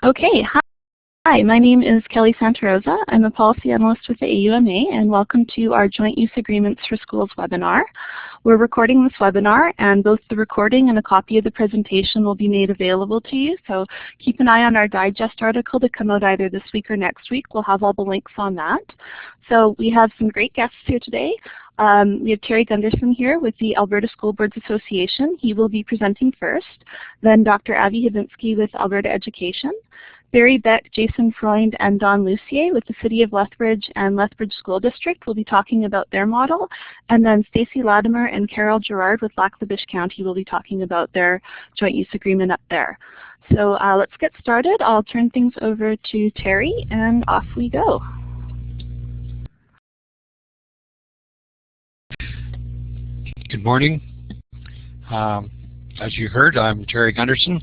Okay, hi, my name is Kelly Santarosa. I'm a policy analyst with the AUMA, and welcome to our Joint Use Agreements for Schools webinar. We're recording this webinar, and both the recording and a copy of the presentation will be made available to you, so keep an eye on our digest article to come out either this week or next week. We'll have all the links on that. So we have some great guests here today. We have Terry Gunderson here with the Alberta School Boards Association. He will be presenting first. Then Dr. Avi Havinsky with Alberta Education. Barry Beck, Jason Freund, and Don Lucier with the City of Lethbridge and Lethbridge School District will be talking about their model. And then Stacey Latimer and Carol Gerard with Lac-La-Biche County will be talking about their joint use agreement up there. So let's get started. I'll turn things over to Terry, and off we go. Good morning. As you heard, I'm Terry Gunderson.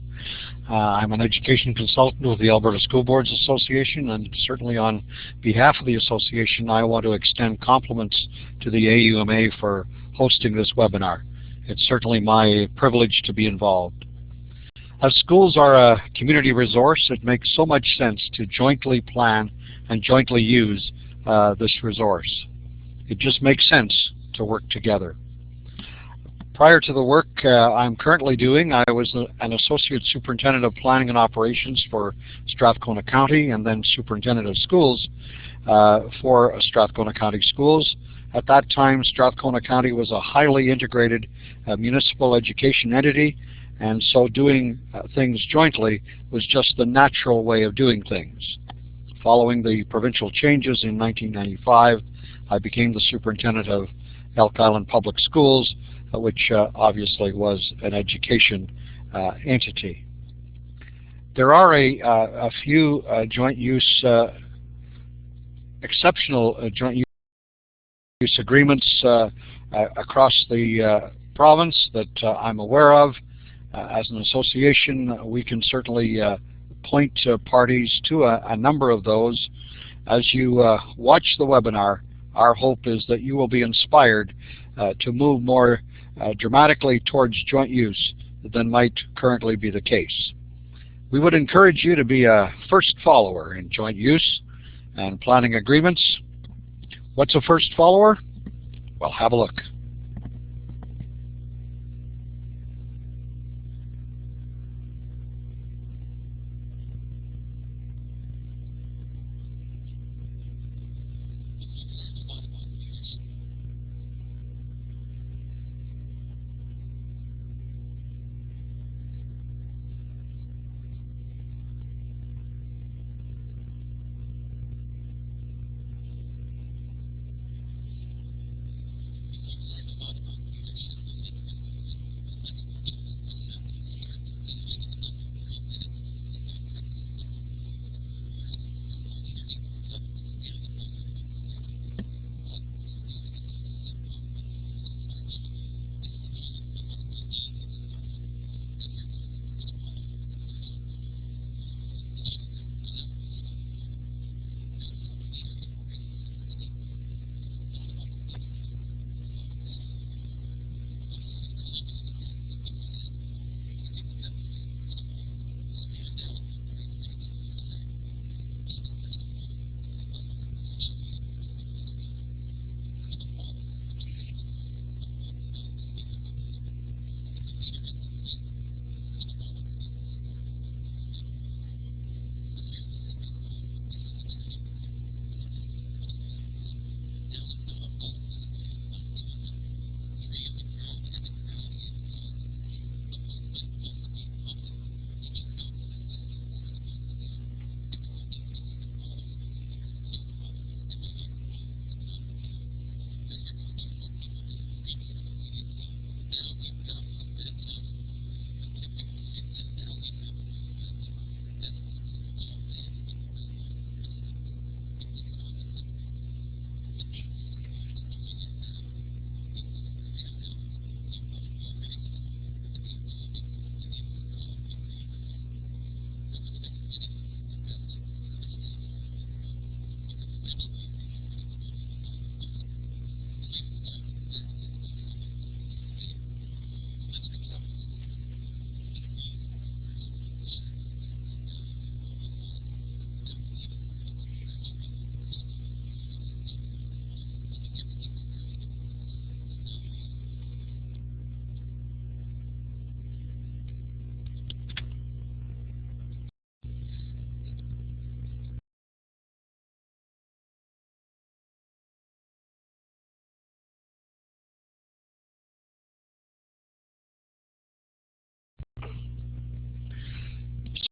I'm an education consultant with the Alberta School Boards Association, and certainly on behalf of the association, I want to extend compliments to the AUMA for hosting this webinar. It's certainly my privilege to be involved. As schools are a community resource, it makes so much sense to jointly plan and jointly use this resource. It just makes sense to work together. Prior to the work I'm currently doing, I was an Associate Superintendent of Planning and Operations for Strathcona County and then Superintendent of Schools for Strathcona County Schools. At that time, Strathcona County was a highly integrated municipal education entity, and so doing things jointly was just the natural way of doing things. Following the provincial changes in 1995, I became the Superintendent of Elk Island Public Schools, which obviously was an education entity. There are a few joint use, exceptional joint use agreements across the province that I'm aware of. As an association, we can certainly point parties to a number of those. As you watch the webinar, our hope is that you will be inspired to move more dramatically towards joint use than might currently be the case. We would encourage you to be a first follower in joint use and planning agreements. What's a first follower? Well, have a look.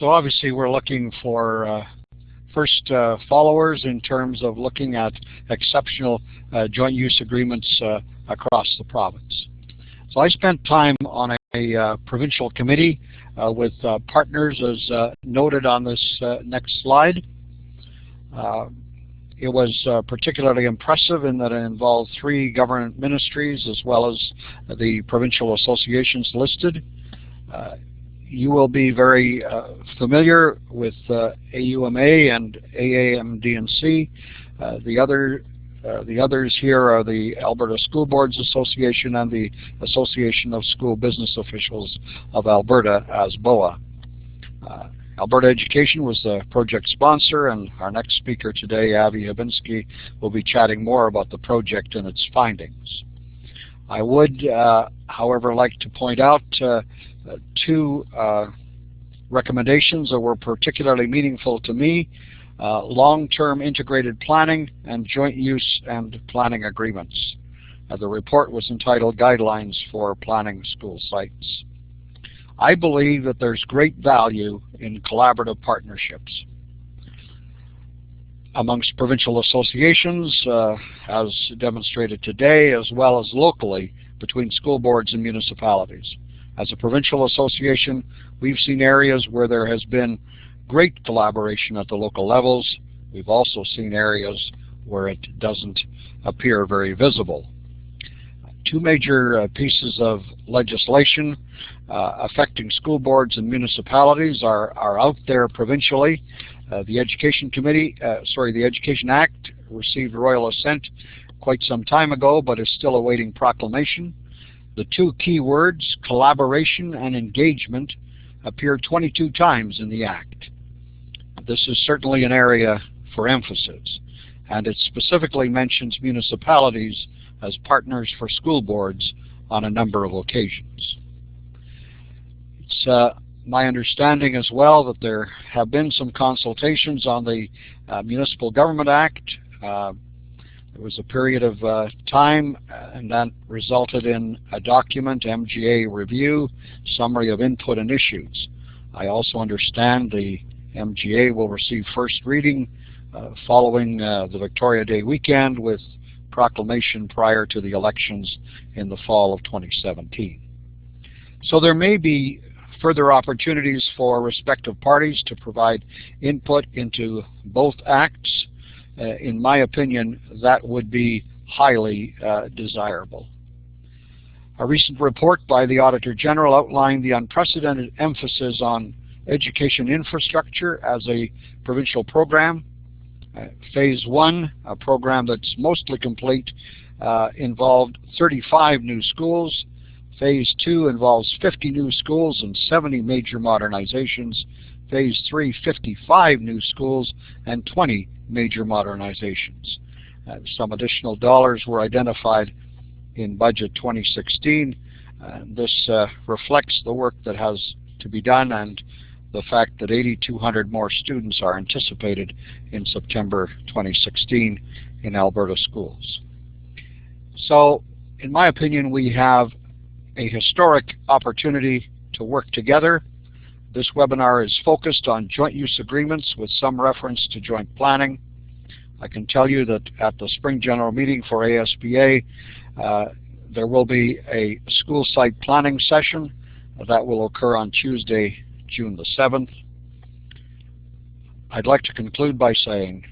So obviously we're looking for first followers in terms of looking at exceptional joint use agreements across the province. So I spent time on a provincial committee with partners as noted on this next slide. It was particularly impressive in that it involved 3 government ministries as well as the provincial associations listed. You will be very familiar with AUMA and AAMD&C. The others here are the Alberta School Boards Association and the Association of School Business Officials of Alberta, ASBOA. Alberta Education was the project sponsor, and our next speaker today, Avi Habinski, will be chatting more about the project and its findings. I would, however, like to point out 2 recommendations that were particularly meaningful to me: long-term integrated planning and joint use and planning agreements. The report was entitled Guidelines for Planning School Sites. I believe that there's great value in collaborative partnerships amongst provincial associations, as demonstrated today, as well as locally between school boards and municipalities. As a provincial association, we've seen areas where there has been great collaboration at the local levels. We've also seen areas where it doesn't appear very visible. 2 major pieces of legislation affecting school boards and municipalities are out there provincially. The Education Act received royal assent quite some time ago, but is still awaiting proclamation. The 2 key words, collaboration and engagement, appear 22 times in the Act. This is certainly an area for emphasis, and it specifically mentions municipalities as partners for school boards on a number of occasions. It's my understanding as well that there have been some consultations on the Municipal Government Act. There was a period of time, and that resulted in a document, MGA Review, Summary of Input and Issues. I also understand the MGA will receive first reading following the Victoria Day weekend, with proclamation prior to the elections in the fall of 2017. So there may be further opportunities for respective parties to provide input into both acts. In my opinion, that would be highly desirable. A recent report by the Auditor General outlined the unprecedented emphasis on education infrastructure as a provincial program. Phase 1, a program that's mostly complete, involved 35 new schools. Phase 2 involves 50 new schools and 70 major modernizations. Phase 3, 55 new schools and 20 major modernizations. Some additional dollars were identified in Budget 2016. This reflects the work that has to be done and the fact that 8,200 more students are anticipated in September 2016 in Alberta schools. So, in my opinion, we have a historic opportunity to work together. This webinar is focused on joint use agreements with some reference to joint planning. I can tell you that at the Spring General Meeting for ASBA, there will be a school site planning session that will occur on Tuesday, June the 7th. I'd like to conclude by saying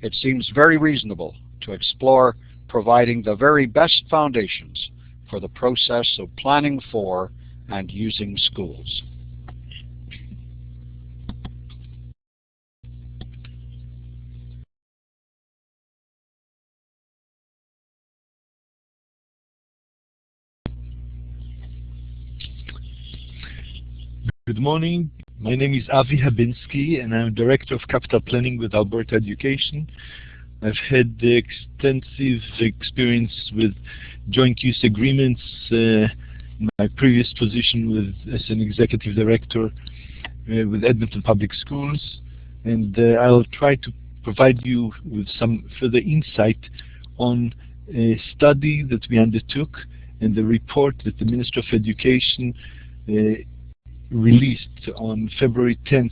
it seems very reasonable to explore providing the very best foundations for the process of planning for and using schools. Good morning. My name is Avi Habinski, and I'm Director of Capital Planning with Alberta Education. I've had extensive experience with joint use agreements in my previous position as an Executive Director with Edmonton Public Schools, and I'll try to provide you with some further insight on a study that we undertook and the report that the Minister of Education released on February 10th,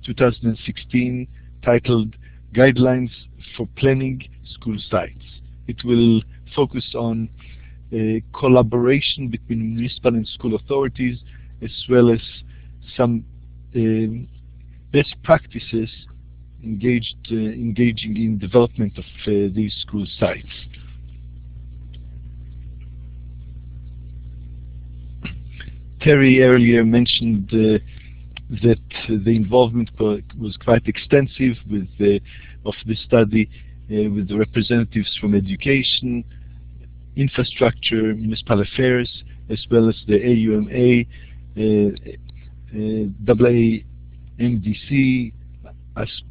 2016 titled Guidelines for Planning School Sites. It will focus on collaboration between municipal and school authorities, as well as some best practices engaging in development of these school sites. Terry earlier mentioned that the involvement was quite extensive of the study with the representatives from education, infrastructure, municipal affairs, as well as the AUMA, AAMDC,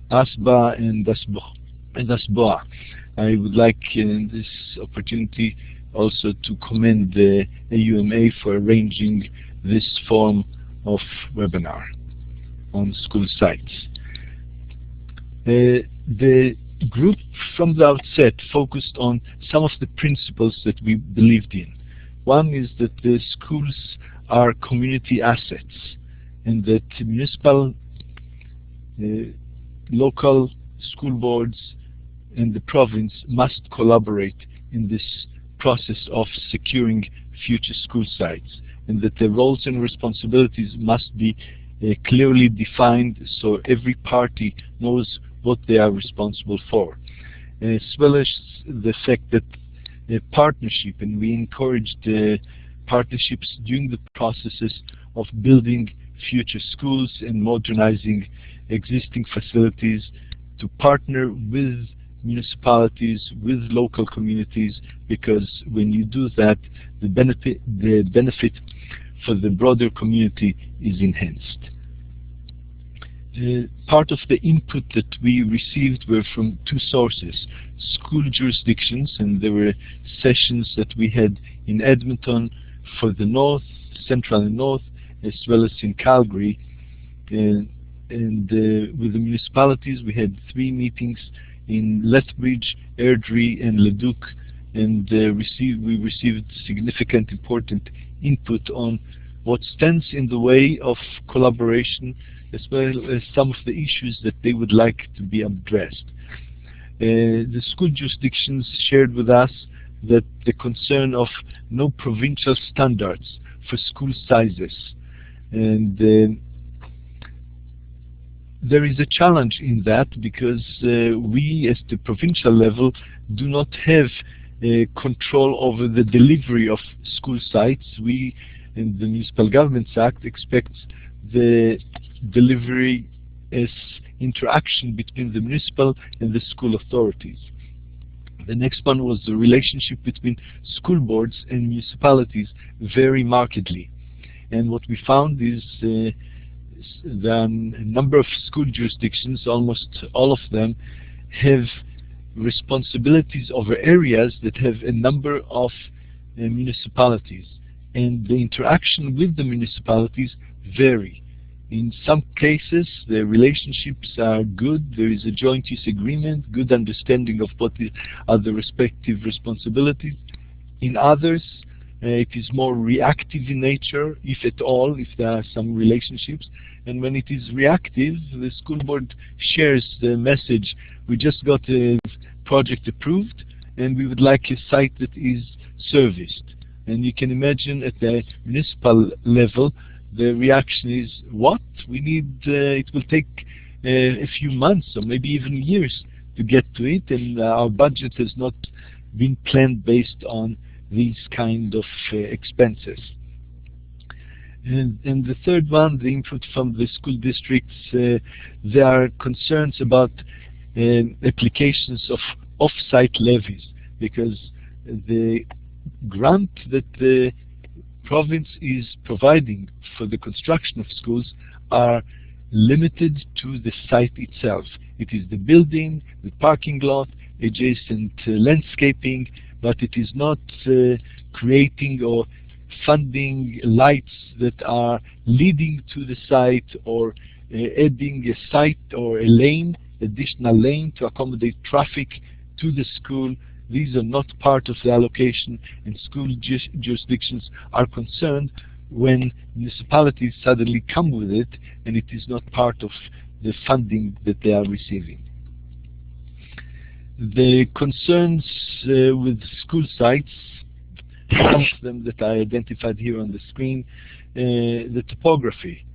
ASBA, and ASBOA. I would like in this opportunity also to commend the AUMA for arranging this form of webinar on school sites. The group from the outset focused on some of the principles that we believed in. One is that the schools are community assets, and that municipal, local school boards and the province must collaborate in this process of securing future school sites, and that the roles and responsibilities must be clearly defined so every party knows what they are responsible for, as well as the fact that partnership, and we encouraged partnerships during the processes of building future schools and modernizing existing facilities, to partner with municipalities, with local communities, because when you do that, the benefit for the broader community is enhanced. Part of the input that we received were from two sources: school jurisdictions, and there were sessions that we had in Edmonton for the North, Central and North, as well as in Calgary. And with the municipalities, we had 3 meetings in Lethbridge, Airdrie, and Leduc, and we received significant, important input on what stands in the way of collaboration, as well as some of the issues that they would like to be addressed. The school jurisdictions shared with us that the concern of no provincial standards for school sizes, and there is a challenge in that, because we, as the provincial level, do not have control over the delivery of school sites. We, in the Municipal Governments Act, expects the delivery as interaction between the municipal and the school authorities. The next one was the relationship between school boards and municipalities vary markedly. And what we found is the number of school jurisdictions, almost all of them, have responsibilities over areas that have a number of municipalities, and the interaction with the municipalities vary. In some cases, the relationships are good, there is a joint use agreement, good understanding of what are the respective responsibilities. In others, it is more reactive in nature, if at all, if there are some relationships. And when it is reactive, the school board shares the message: we just got a project approved and we would like a site that is serviced. And you can imagine at the municipal level, the reaction is, what? We need, it will take a few months or maybe even years to get to it, and our budget has not been planned based on these kind of expenses. And the third one, the input from the school districts, there are concerns about applications of off-site levies, because the grant that the province is providing for the construction of schools are limited to the site itself. It is the building, the parking lot, adjacent landscaping, but it is not creating or funding lights that are leading to the site, or adding a site or a lane, additional lane to accommodate traffic to the school. These are not part of the allocation, and school jurisdictions are concerned when municipalities suddenly come with it and it is not part of the funding that they are receiving. The concerns with school sites, some of them that I identified here on the screen, the topography.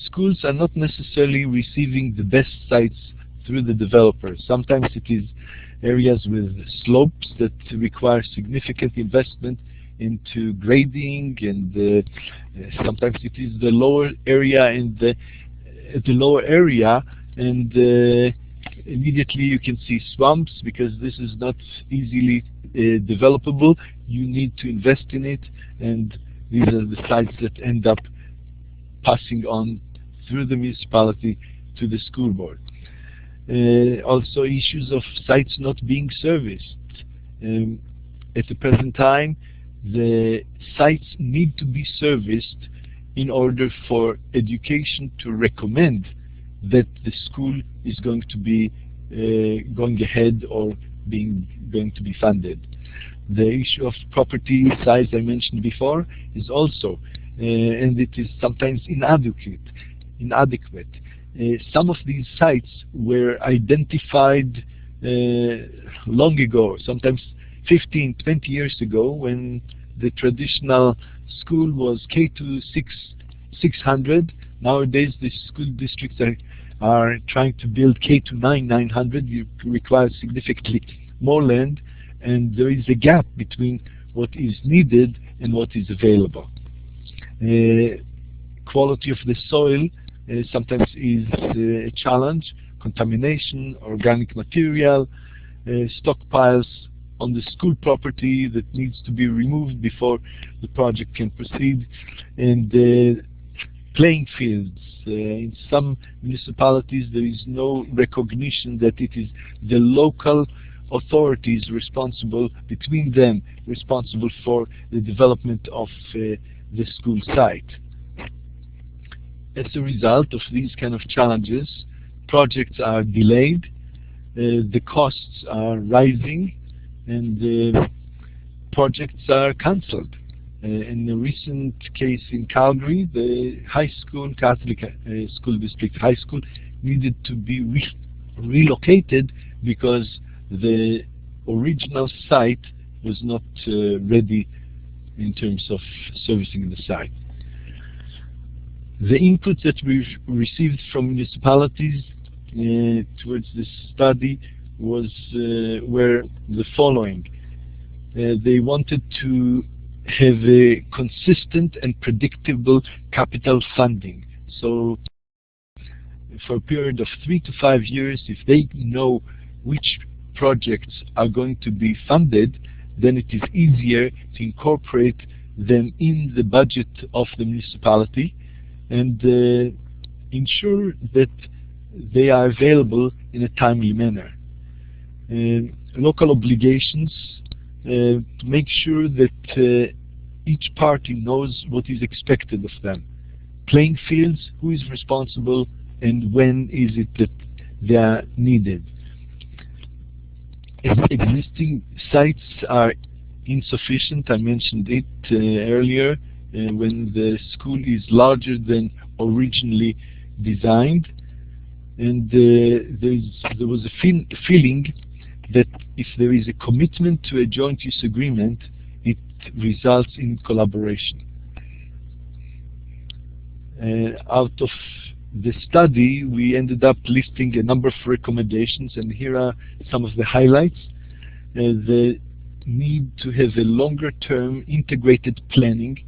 Schools are not necessarily receiving the best sites through the developers. Sometimes it is areas with slopes that require significant investment into grading, and sometimes it is the lower area and immediately you can see swamps because this is not easily developable. You need to invest in it, and these are the sites that end up passing on through the municipality to the school board. Also issues of sites not being serviced. At the present time, the sites need to be serviced in order for education to recommend that the school is going to be going ahead or going to be funded. The issue of property size I mentioned before is also, and it is sometimes inadequate. Some of these sites were identified long ago, sometimes 15, 20 years ago, when the traditional school was K to 600. Nowadays the school districts are trying to build K to 900. You require significantly more land, and there is a gap between what is needed and what is available. Quality of the soil sometimes is a challenge. Contamination, organic material, stockpiles on the school property that needs to be removed before the project can proceed, and playing fields. In some municipalities there is no recognition that it is the local authorities responsible, between them, responsible for the development of the school site. As a result of these kind of challenges, projects are delayed, the costs are rising, and projects are cancelled. In a recent case in Calgary, the high school, Catholic School District High School, needed to be relocated because the original site was not ready in terms of servicing the site. The input that we received from municipalities towards this study were the following. They wanted to have a consistent and predictable capital funding. So for a period of 3 to 5 years, if they know which projects are going to be funded, then it is easier to incorporate them in the budget of the municipality and ensure that they are available in a timely manner. Local obligations to make sure that each party knows what is expected of them. Playing fields, who is responsible and when is it that they are needed. Existing sites are insufficient. I mentioned it earlier, when the school is larger than originally designed, and there was a feeling that if there is a commitment to a joint use agreement, it results in collaboration. Out of the study, we ended up listing a number of recommendations, and here are some of the highlights. The need to have a longer-term integrated planning,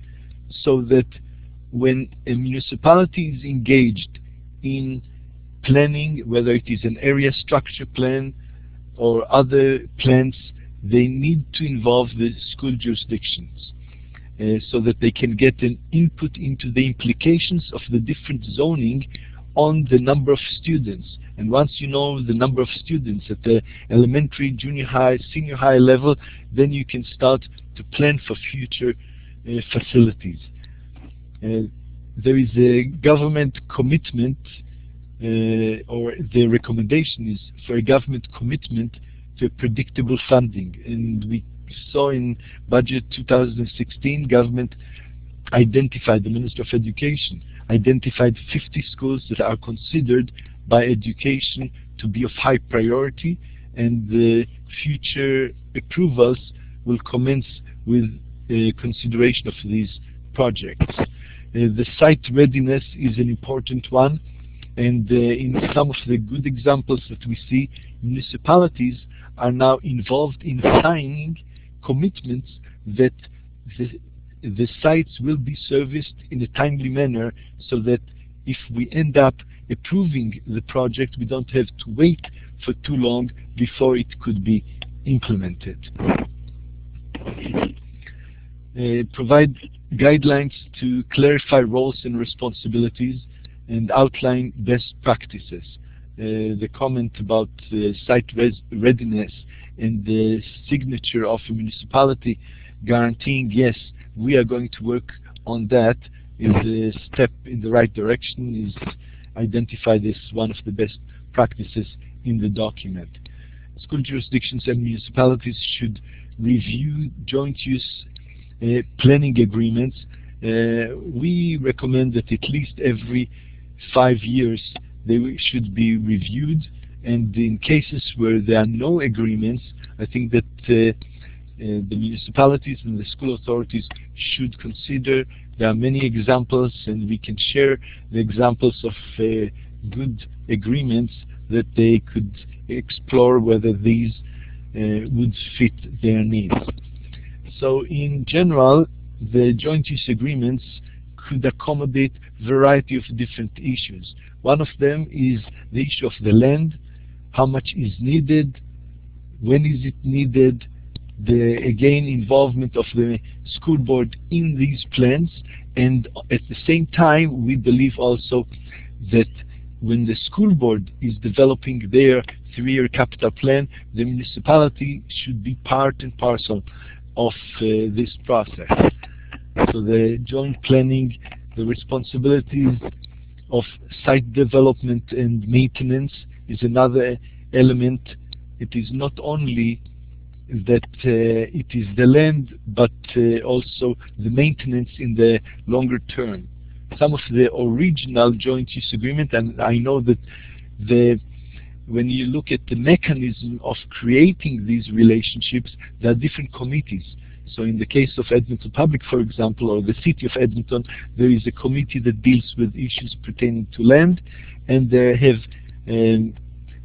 so that when a municipality is engaged in planning, whether it is an area structure plan or other plans, they need to involve the school jurisdictions so that they can get an input into the implications of the different zoning on the number of students. And once you know the number of students at the elementary, junior high, senior high level, then you can start to plan for future facilities. There is a government commitment, or the recommendation is for a government commitment to predictable funding. And we saw in budget 2016, government identified, the Minister of Education identified 50 schools that are considered by education to be of high priority, and the future approvals will commence with consideration of these projects. The site readiness is an important one, and in some of the good examples that we see, municipalities are now involved in signing commitments that the sites will be serviced in a timely manner, so that if we end up approving the project, we don't have to wait for too long before it could be implemented. Provide guidelines to clarify roles and responsibilities and outline best practices. The comment about site readiness and the signature of a municipality guaranteeing, yes, we are going to work on that, is a step in the right direction, is identified as one of the best practices in the document. School jurisdictions and municipalities should review joint use planning agreements. We recommend that at least every 5 years they should be reviewed, and in cases where there are no agreements, I think that the municipalities and the school authorities should consider. There are many examples, and we can share the examples of good agreements that they could explore whether these would fit their needs. So in general, the joint use agreements could accommodate a variety of different issues. One of them is the issue of the land, how much is needed, when is it needed, the again involvement of the school board in these plans, and at the same time we believe also that when the school board is developing their 3-year capital plan, the municipality should be part and parcel of this process. So the joint planning, the responsibilities of site development and maintenance is another element. It is not only that it is the land, but also the maintenance in the longer term. Some of the original joint use agreement, and I know that when you look at the mechanism of creating these relationships, there are different committees. So in the case of Edmonton Public, for example, or the City of Edmonton, there is a committee that deals with issues pertaining to land, and they have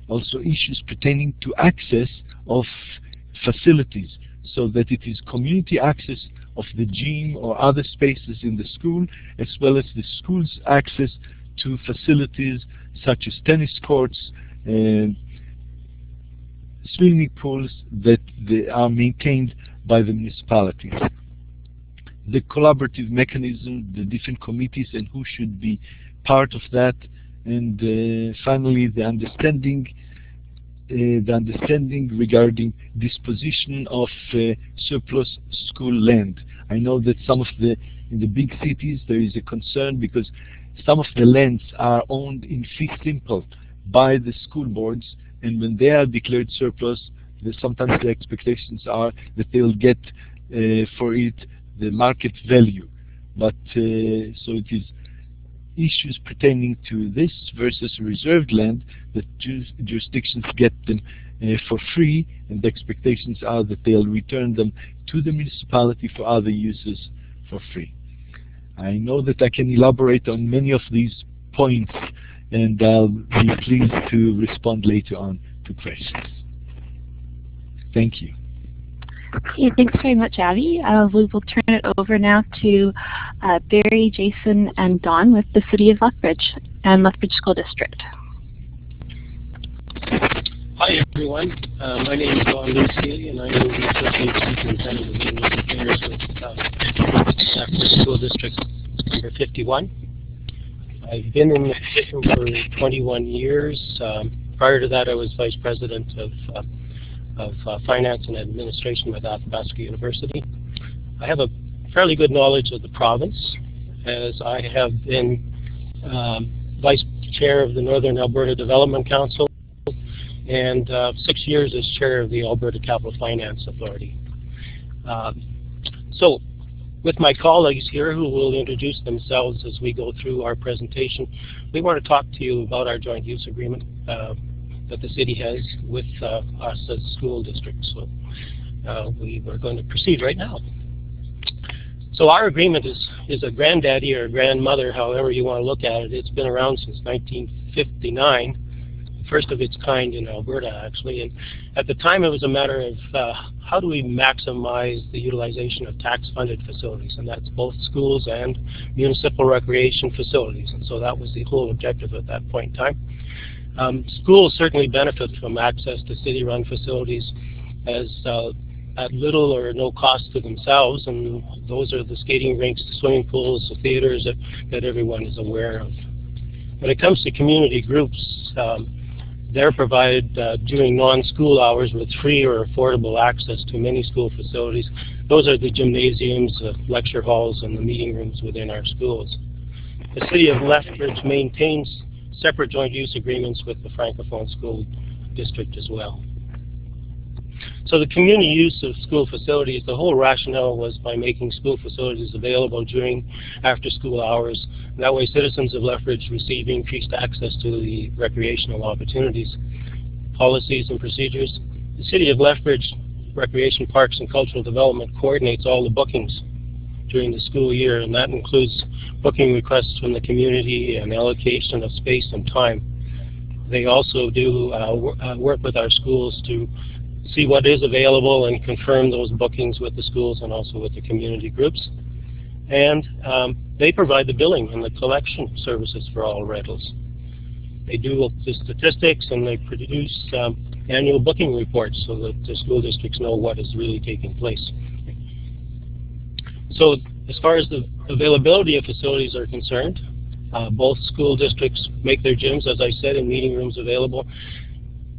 also issues pertaining to access of facilities, so that it is community access of the gym or other spaces in the school, as well as the school's access to facilities such as tennis courts, swimming pools that they are maintained by the municipalities. The collaborative mechanism, the different committees and who should be part of that, and finally the understanding regarding disposition of surplus school land. I know that in the big cities there is a concern because some of the lands are owned in fee simple by the school boards, and when they are declared surplus, sometimes the expectations are that they will get for it the market value. But so it is issues pertaining to this versus reserved land that jurisdictions get them for free, and the expectations are that they'll return them to the municipality for other uses for free. I know that I can elaborate on many of these points, and I'll be pleased to respond later on to questions. Thank you. Okay, thanks very much, Avi. We will turn it over now to Barry, Jason, and Don with the City of Lethbridge and Lethbridge School District. Hi, everyone. My name is Don Lucy, and I am the Associate Superintendent of Community Affairs with Lethbridge School District number 51. I've been in the position for 21 years. Prior to that, I was Vice President of Finance and Administration with Athabasca University. I have a fairly good knowledge of the province, as I have been Vice Chair of the Northern Alberta Development Council and 6 years as Chair of the Alberta Capital Finance Authority. So With my colleagues here who will introduce themselves as we go through our presentation, we want to talk to you about our joint use agreement that the city has with us as school districts. So we are going to proceed right now. So our agreement is a granddaddy or a grandmother, however you want to look at it. It's been around since 1959. First of its kind in Alberta, actually. And at the time, it was a matter of how do we maximize the utilization of tax-funded facilities, and that's both schools and municipal recreation facilities. And so that was the whole objective at that point in time. Schools certainly benefit from access to city-run facilities as at little or no cost to themselves, and those are the skating rinks, the swimming pools, the theaters that everyone is aware of. When it comes to community groups, they're provided during non-school hours with free or affordable access to many school facilities. Those are the gymnasiums, the lecture halls, and the meeting rooms within our schools. The City of Lethbridge maintains separate joint use agreements with the Francophone School District as well. So the community use of school facilities, the whole rationale was by making school facilities available during after-school hours. That way citizens of Lethbridge receive increased access to the recreational opportunities. Policies and procedures. The City of Lethbridge Recreation, Parks and Cultural Development coordinates all the bookings during the school year, and that includes booking requests from the community and allocation of space and time. They also do work with our schools to see what is available and confirm those bookings with the schools and also with the community groups. And they provide the billing and the collection services for all rentals. They do the statistics and they produce annual booking reports so that the school districts know what is really taking place. So as far as the availability of facilities are concerned, both school districts make their gyms, as I said, and meeting rooms available.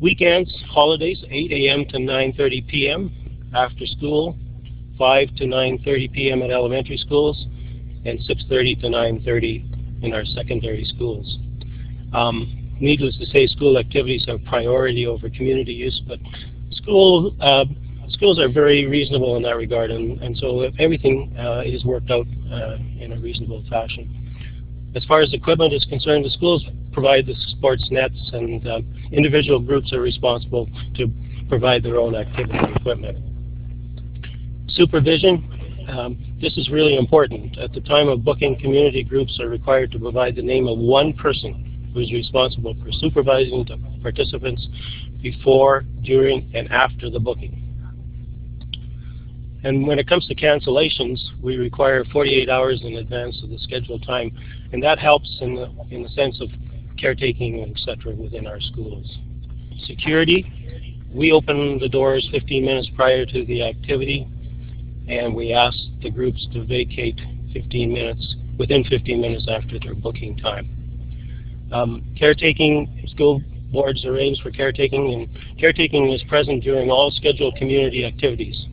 Weekends, holidays, 8 a.m. to 9:30 p.m. After school, 5 to 9:30 p.m. at elementary schools, and 6:30 to 9:30 in our secondary schools. Needless to say, school activities have priority over community use, but schools are very reasonable in that regard, and so everything is worked out in a reasonable fashion. As far as equipment is concerned, the schools provide the sports nets, and individual groups are responsible to provide their own activity equipment. Supervision, this is really important. At the time of booking, community groups are required to provide the name of one person who is responsible for supervising the participants before, during, and after the booking. And when it comes to cancellations, we require 48 hours in advance of the scheduled time, and that helps in the sense of caretaking, etc., within our schools. Security, we open the doors 15 minutes prior to the activity, and we ask the groups to vacate within 15 minutes after their booking time. Caretaking, school boards arrange for caretaking, and caretaking is present during all scheduled community activities.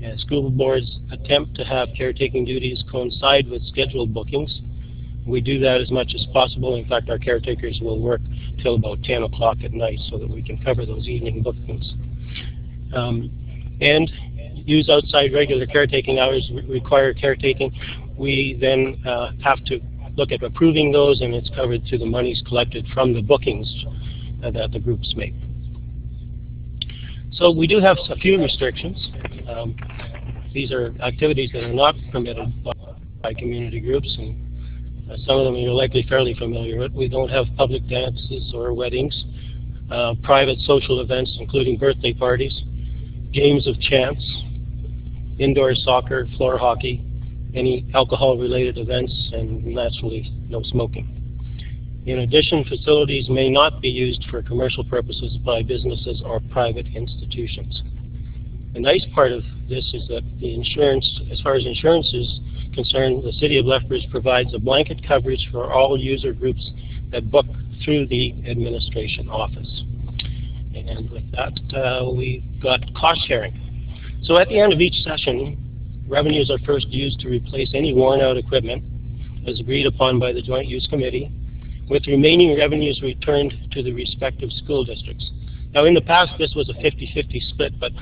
And school boards attempt to have caretaking duties coincide with scheduled bookings. We do that as much as possible. In fact, our caretakers will work till about 10 o'clock at night so that we can cover those evening bookings. And use outside regular caretaking hours require caretaking. We then have to look at approving those, and it's covered through the monies collected from the bookings that the groups make. So we do have a few restrictions. These are activities that are not permitted by community groups, and some of them you're likely fairly familiar with. We don't have public dances or weddings, private social events including birthday parties, games of chance, indoor soccer, floor hockey, any alcohol-related events, and naturally no smoking. In addition, facilities may not be used for commercial purposes by businesses or private institutions. The nice part of this is that the insurance, as far as insurance is concerned, the City of Lethbridge provides a blanket coverage for all user groups that book through the administration office. And with that, we've got cost sharing. So at the end of each session, revenues are first used to replace any worn-out equipment as agreed upon by the Joint Use Committee, with remaining revenues returned to the respective school districts. Now in the past this was a 50-50 split, but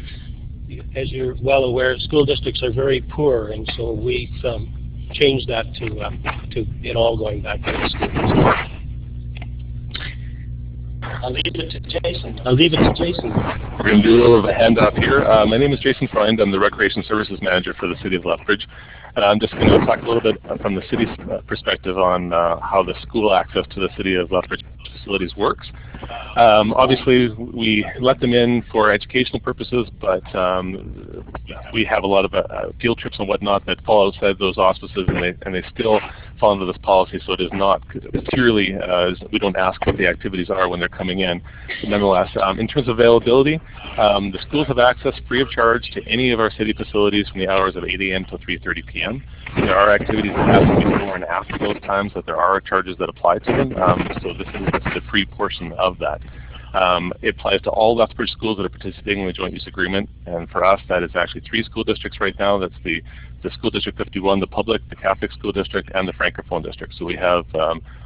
as you're well aware, school districts are very poor, and so we've changed that to it all going back to the school district. I'll leave it to Jason. We're going to do a little of a handoff here. My name is Jason Freund. I'm the Recreation Services Manager for the City of Lethbridge. And I'm just going to talk a little bit from the city's perspective on how the school access to the City of Lethbridge facilities works. Obviously, we let them in for educational purposes, but we have a lot of field trips and whatnot that fall outside those auspices, and they still fall under this policy. So it is not purely, we don't ask what the activities are when they're coming in. But nonetheless, in terms of availability, the schools have access free of charge to any of our city facilities from the hours of 8 a.m. till 3:30 p.m. There are activities that happen before and after those times, but there are charges that apply to them. So this is the free portion of that. It applies to all Lethbridge schools that are participating in the joint use agreement, and for us that is actually 3 school districts right now. That's the School District 51, the public, the Catholic School District, and the Francophone District. So we have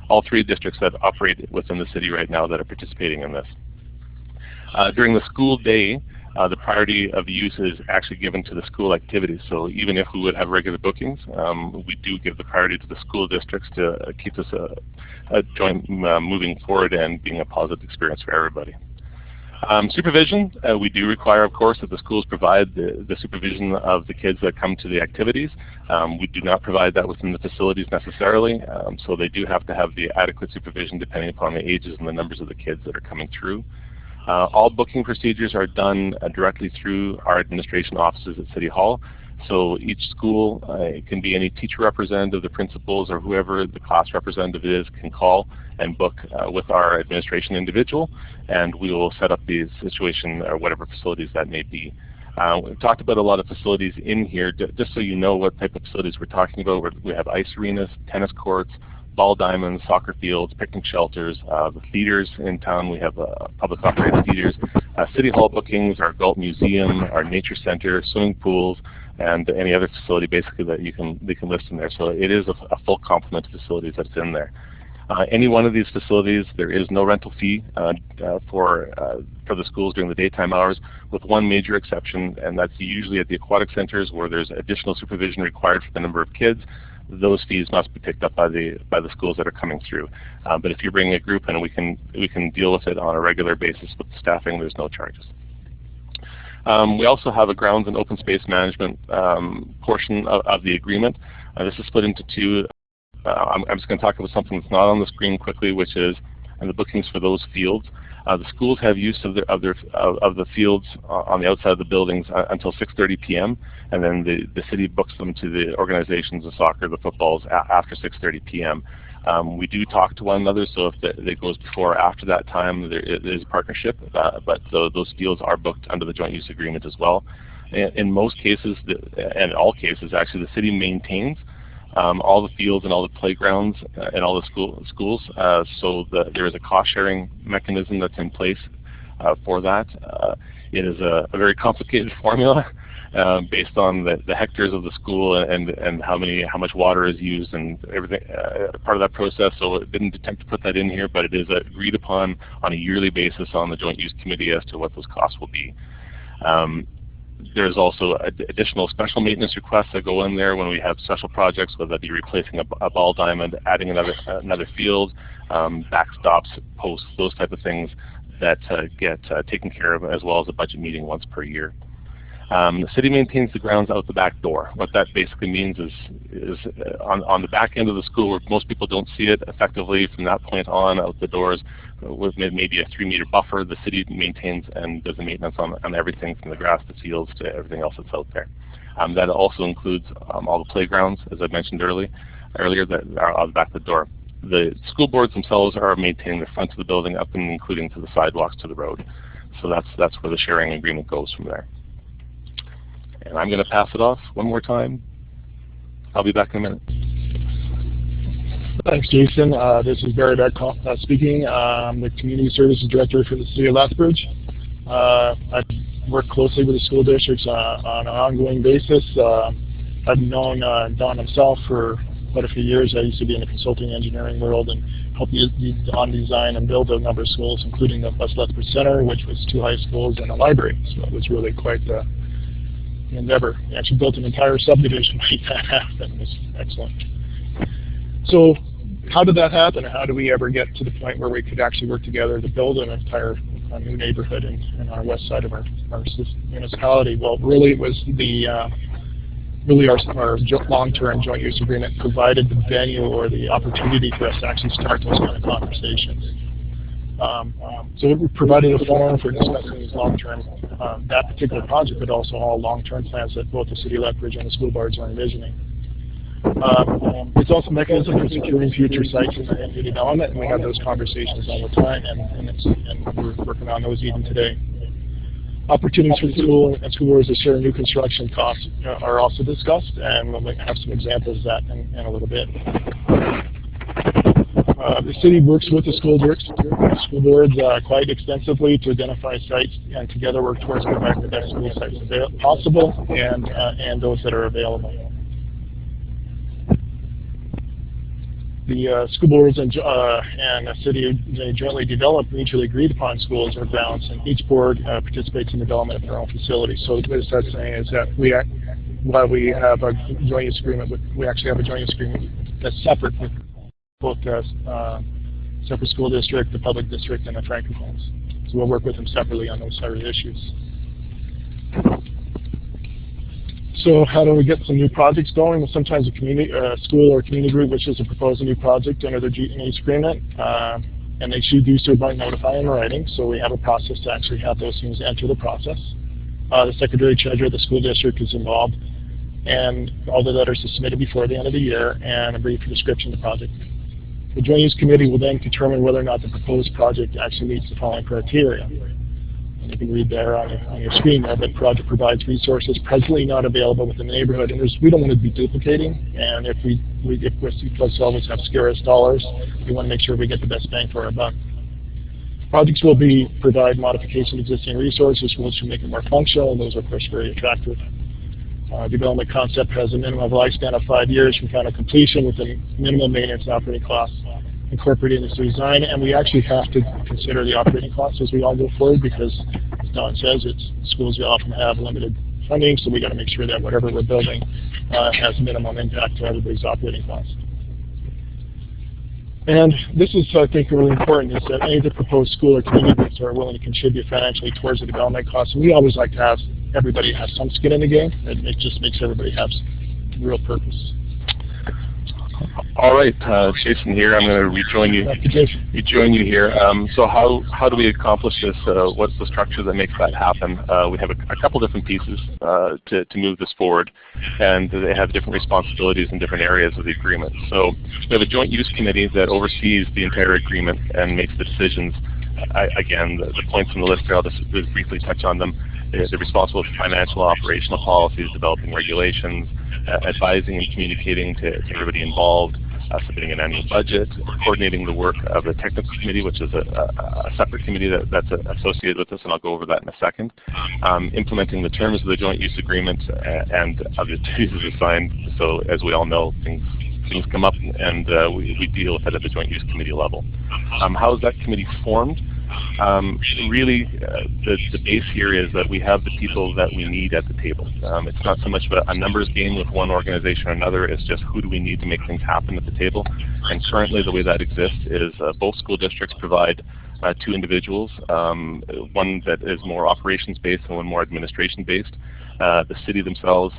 all 3 districts that operate within the city right now that are participating in this. During the school day, the priority of use is actually given to the school activities. So even if we would have regular bookings, we do give the priority to the school districts to keep this a joint moving forward and being a positive experience for everybody. Supervision, we do require, of course, that the schools provide the supervision of the kids that come to the activities. We do not provide that within the facilities necessarily, so they do have to have the adequate supervision depending upon the ages and the numbers of the kids that are coming through. All booking procedures are done directly through our administration offices at City Hall. So each school, it can be any teacher representative, the principals, or whoever the class representative is can call and book with our administration individual, and we will set up the situation or whatever facilities that may be. We've talked about a lot of facilities in here, just so you know what type of facilities we're talking about. We have ice arenas, tennis courts, ball diamonds, soccer fields, picnic shelters, the theaters in town. We have public operated theaters, City Hall bookings, our Galt Museum, our Nature Center, swimming pools, and any other facility basically that they can list in there. So it is a full complement of facilities that's in there. Any one of these facilities, there is no rental fee for the schools during the daytime hours, with one major exception, and that's usually at the aquatic centers where there's additional supervision required for the number of kids. Those fees must be picked up by the schools that are coming through. But if you're bringing a group in, we can deal with it on a regular basis with the staffing. There's no charges. We also have a grounds and open space management portion of the agreement. This is split into 2. I'm just going to talk about something that's not on the screen quickly, which is the bookings for those fields. The schools have use of the fields on the outside of the buildings until 6:30 p.m. and then the city books them to the organizations, the soccer, the footballs, after 6:30 p.m. We do talk to one another, so if it goes before or after that time, there is a partnership, but those fields are booked under the joint use agreement as well. In most cases, and all cases actually, the city maintains all the fields and all the playgrounds and all the schools, so there is a cost-sharing mechanism that's in place for that. It is a very complicated formula based on the hectares of the school and how much water is used and everything part of that process. So it didn't attempt to put that in here, but it is agreed upon on a yearly basis on the Joint Use Committee as to what those costs will be. There's also additional special maintenance requests that go in there when we have special projects, whether that be replacing a ball diamond, adding another field, backstops, posts, those type of things that get taken care of, as well as a budget meeting once per year. The city maintains the grounds out the back door. What that basically means is on the back end of the school, where most people don't see it effectively, from that point on out the doors, with maybe a 3-meter buffer, the city maintains and does the maintenance on everything from the grass to fields to everything else that's out there. That also includes all the playgrounds, as I mentioned earlier, that are on the back of the door. The school boards themselves are maintaining the front of the building up and including to the sidewalks to the road. So that's where the sharing agreement goes from there. And I'm going to pass it off one more time. I'll be back in a minute. Thanks, Jason. This is Barry Beck speaking. I'm the Community Services Director for the City of Lethbridge. I work closely with the school districts on an ongoing basis. I've known Don himself for quite a few years. I used to be in the consulting engineering world and helped Don design and build a number of schools, including the West Lethbridge Center, which was 2 high schools and a library. So it was really quite endeavor. We actually built an entire subdivision to make that happen. It was excellent. So how did that happen? How do we ever get to the point where we could actually work together to build an entire new neighborhood in our west side of our municipality? Well, really it was our long-term joint use agreement provided the venue or the opportunity for us to actually start those kind of conversations. So it provided a forum for discussing these long-term, that particular project, but also all long-term plans that both the City of Lethbridge and the school boards are envisioning. It's also a mechanism for securing future sites in new development, and we have those conversations all the time, and we're working on those even today. Opportunities for the school and school boards to share new construction costs are also discussed, and we'll have some examples of that in a little bit. The city works with the school boards quite extensively to identify sites and together work towards providing the best school sites possible and those that are available. The school boards and the city jointly develop mutually agreed upon schools or grounds, and each board participates in the development of their own facility. So what it starts saying is that while we have a joint use agreement, we actually have a joint use agreement that's separate with both the separate school district, the public district, and the francophones. So we'll work with them separately on those separate issues. So how do we get some new projects going? Well, sometimes a community, school or community group wishes to propose a new project under their use agreement, and they should do so by notifying in writing. So we have a process to actually have those things enter the process. The Secretary Treasurer of the school district is involved, and all the letters are submitted before the end of the year and a brief description of the project. The Joint Use Committee will then determine whether or not the proposed project actually meets the following criteria. And you can read there on your screen there, but the project provides resources presently not available within the neighborhood, and we don't want to be duplicating, and if we always have scarce dollars, we want to make sure we get the best bang for our buck. Projects will provide modification of existing resources, which will make it more functional, and those are of course very attractive. Development concept has a minimum lifespan of 5 years from kind of completion with a minimum maintenance and operating costs incorporated into the design, and we actually have to consider the operating costs as we all go forward because, as Don says, schools often have limited funding, so we got to make sure that whatever we're building has minimum impact to everybody's operating costs. And this is, I think, really important, is that any of the proposed school or community groups are willing to contribute financially towards the development costs. And we always like to have everybody have some skin in the game. It just makes everybody have real purpose. All right, Jason here. I'm going to rejoin you here. So how do we accomplish this? What's the structure that makes that happen? We have a couple different pieces to move this forward, and they have different responsibilities in different areas of the agreement. So we have a joint use committee that oversees the entire agreement and makes the decisions. Again, the points on the list here, I'll just briefly touch on them. They're responsible for financial, operational policies, developing regulations, advising and communicating to everybody involved, submitting an annual budget, coordinating the work of the technical committee, which is a separate committee that's associated with this, and I'll go over that in a second. Implementing the terms of the joint use agreement and other duties assigned. So as we all know, things come up, and we deal with it at the joint use committee level. How is that committee formed? Really, the base here is that we have the people that we need at the table. It's not so much of a numbers game with one organization or another, it's just who do we need to make things happen at the table. And currently the way that exists is both school districts provide 2 individuals, one that is more operations based and one more administration based. The city themselves,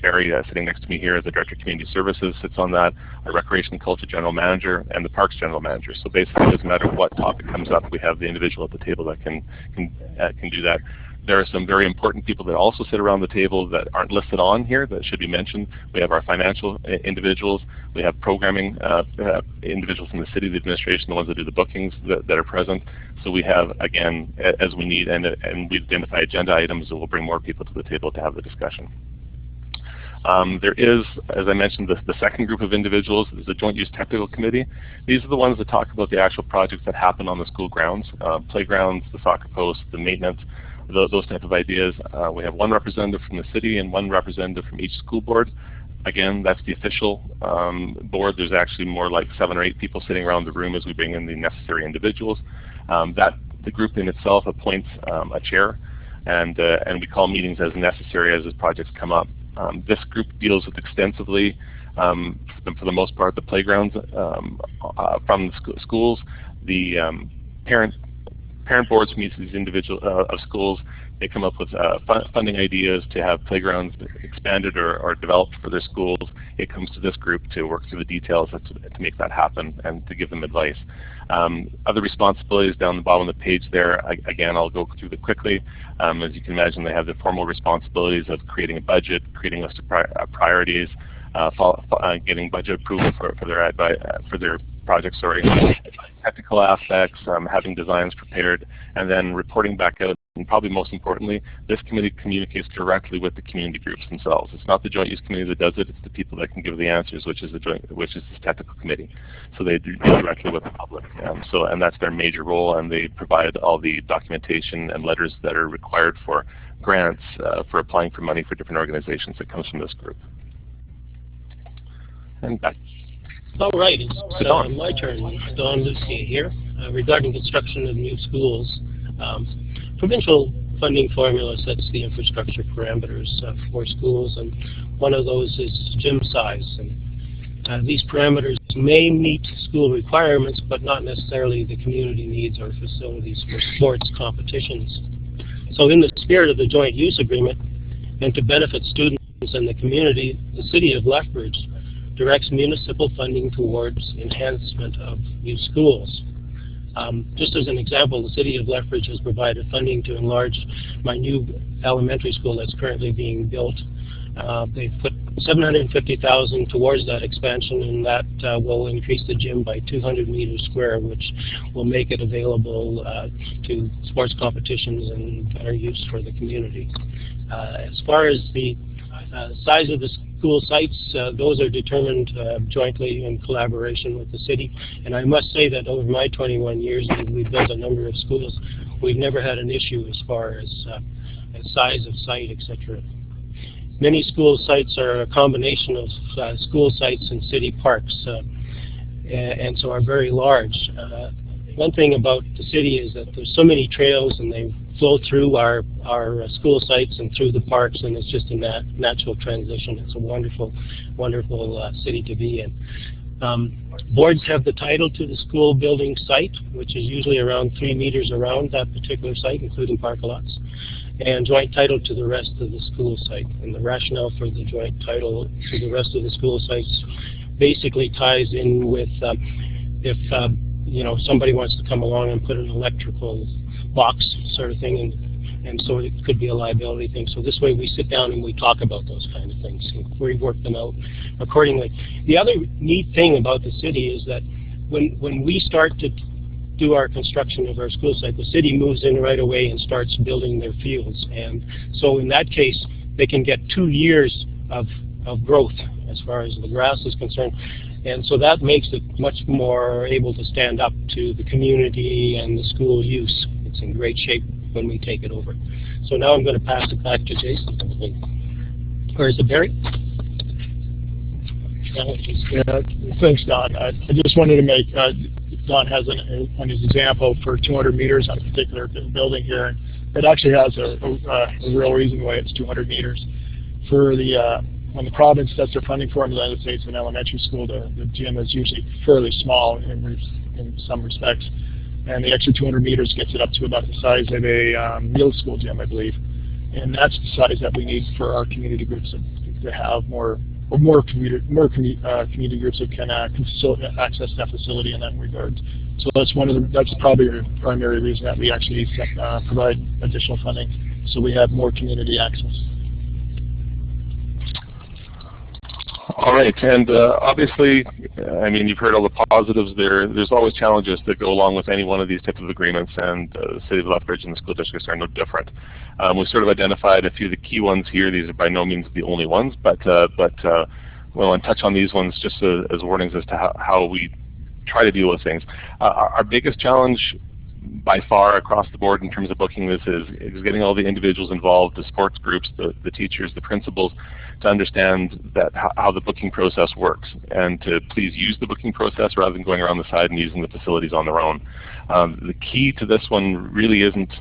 Barry sitting next to me here, the Director of Community Services sits on that, a Recreation and Culture General Manager, and the Parks General Manager. So basically it doesn't matter what topic comes up, we have the individual at the table that can do that. There are some very important people that also sit around the table that aren't listed on here that should be mentioned. We have our financial individuals. We have programming individuals in the city, the administration, the ones that do the bookings that are present. So we have, again, as we need, and we identify agenda items that will bring more people to the table to have the discussion. There is, as I mentioned, the second group of individuals is the Joint Use Technical Committee. These are the ones that talk about the actual projects that happen on the school grounds, playgrounds, the soccer posts, the maintenance, those type of ideas. We have one representative from the city and one representative from each school board. Again, that's the official board. There's actually more like 7 or 8 people sitting around the room as we bring in the necessary individuals. The group in itself appoints a chair, and we call meetings as necessary as projects come up. This group deals with extensively, for the most part, the playgrounds from the schools, the parent boards from each of these individual of schools. They come up with funding ideas to have playgrounds expanded or developed for their schools. It comes to this group to work through the details to make that happen and to give them advice. Other responsibilities down the bottom of the page there, again, I'll go through them quickly. As you can imagine, they have the formal responsibilities of creating a budget, creating a list of priorities, getting budget approval for their projects, technical aspects, having designs prepared, and then reporting back out. And probably most importantly, this committee communicates directly with the community groups themselves. It's not the Joint Use Committee that does it; it's the people that can give the answers, which is this technical committee. So they deal directly with the public, and that's their major role. And they provide all the documentation and letters that are required for grants for applying for money for different organizations that comes from this group. And back. All right, it's my turn. Don Lucier here. Regarding construction of new schools, provincial funding formula sets the infrastructure parameters for schools, and one of those is gym size. And these parameters may meet school requirements, but not necessarily the community needs or facilities for sports competitions. So in the spirit of the Joint Use Agreement, and to benefit students and the community, the City of Lethbridge directs municipal funding towards enhancement of new schools. Just as an example, the City of Lethbridge has provided funding to enlarge my new elementary school that's currently being built. They've put $750,000 towards that expansion, and that will increase the gym by 200 meters square, which will make it available to sports competitions and better use for the community. As far as the size of the school sites, those are determined jointly in collaboration with the city. And I must say that over my 21 years, we've built a number of schools. We've never had an issue as far as size of site, etc. Many school sites are a combination of school sites and city parks, and so are very large. One thing about the city is that there's so many trails, and they flow through our school sites and through the parks, and it's just a natural transition. It's a wonderful, wonderful city to be in. Boards have the title to the school building site, which is usually around 3 meters around that particular site, including parking lots, and joint title to the rest of the school site. And the rationale for the joint title to the rest of the school sites basically ties in with if somebody wants to come along and put an electrical box sort of thing, and so it could be a liability thing. So this way we sit down and we talk about those kind of things, and we work them out accordingly. The other neat thing about the city is that when we start to do our construction of our school site, the city moves in right away and starts building their fields. And so in that case, they can get 2 years of growth as far as the grass is concerned. And so that makes it much more able to stand up to the community and the school use. It's in great shape when we take it over. So now I'm going to pass it back to Jason. Or is it Barry? Yeah, thanks, Don. I just wanted to make, Don has on his example for 200 meters on a particular building here. It actually has a real reason why it's 200 meters. For the when the province sets their funding formula, let's say it's an elementary school, the gym is usually fairly small in some respects, and the extra 200 meters gets it up to about the size of a middle school gym, I believe. And that's the size that we need for our community groups to have more community groups that can access that facility in that regard. So that's that's probably the primary reason that we actually provide additional funding, so we have more community access. All right, and obviously, I mean, you've heard all the positives there. There's always challenges that go along with any one of these types of agreements, and the City of Lethbridge and the school districts are no different. We've sort of identified a few of the key ones here. These are by no means the only ones, but we'll touch on these ones just as warnings as to how we try to deal with things. Our biggest challenge by far across the board in terms of booking this is getting all the individuals involved, the sports groups, the teachers, the principals, to understand that how the booking process works, and to please use the booking process rather than going around the side and using the facilities on their own. The key to this one really isn't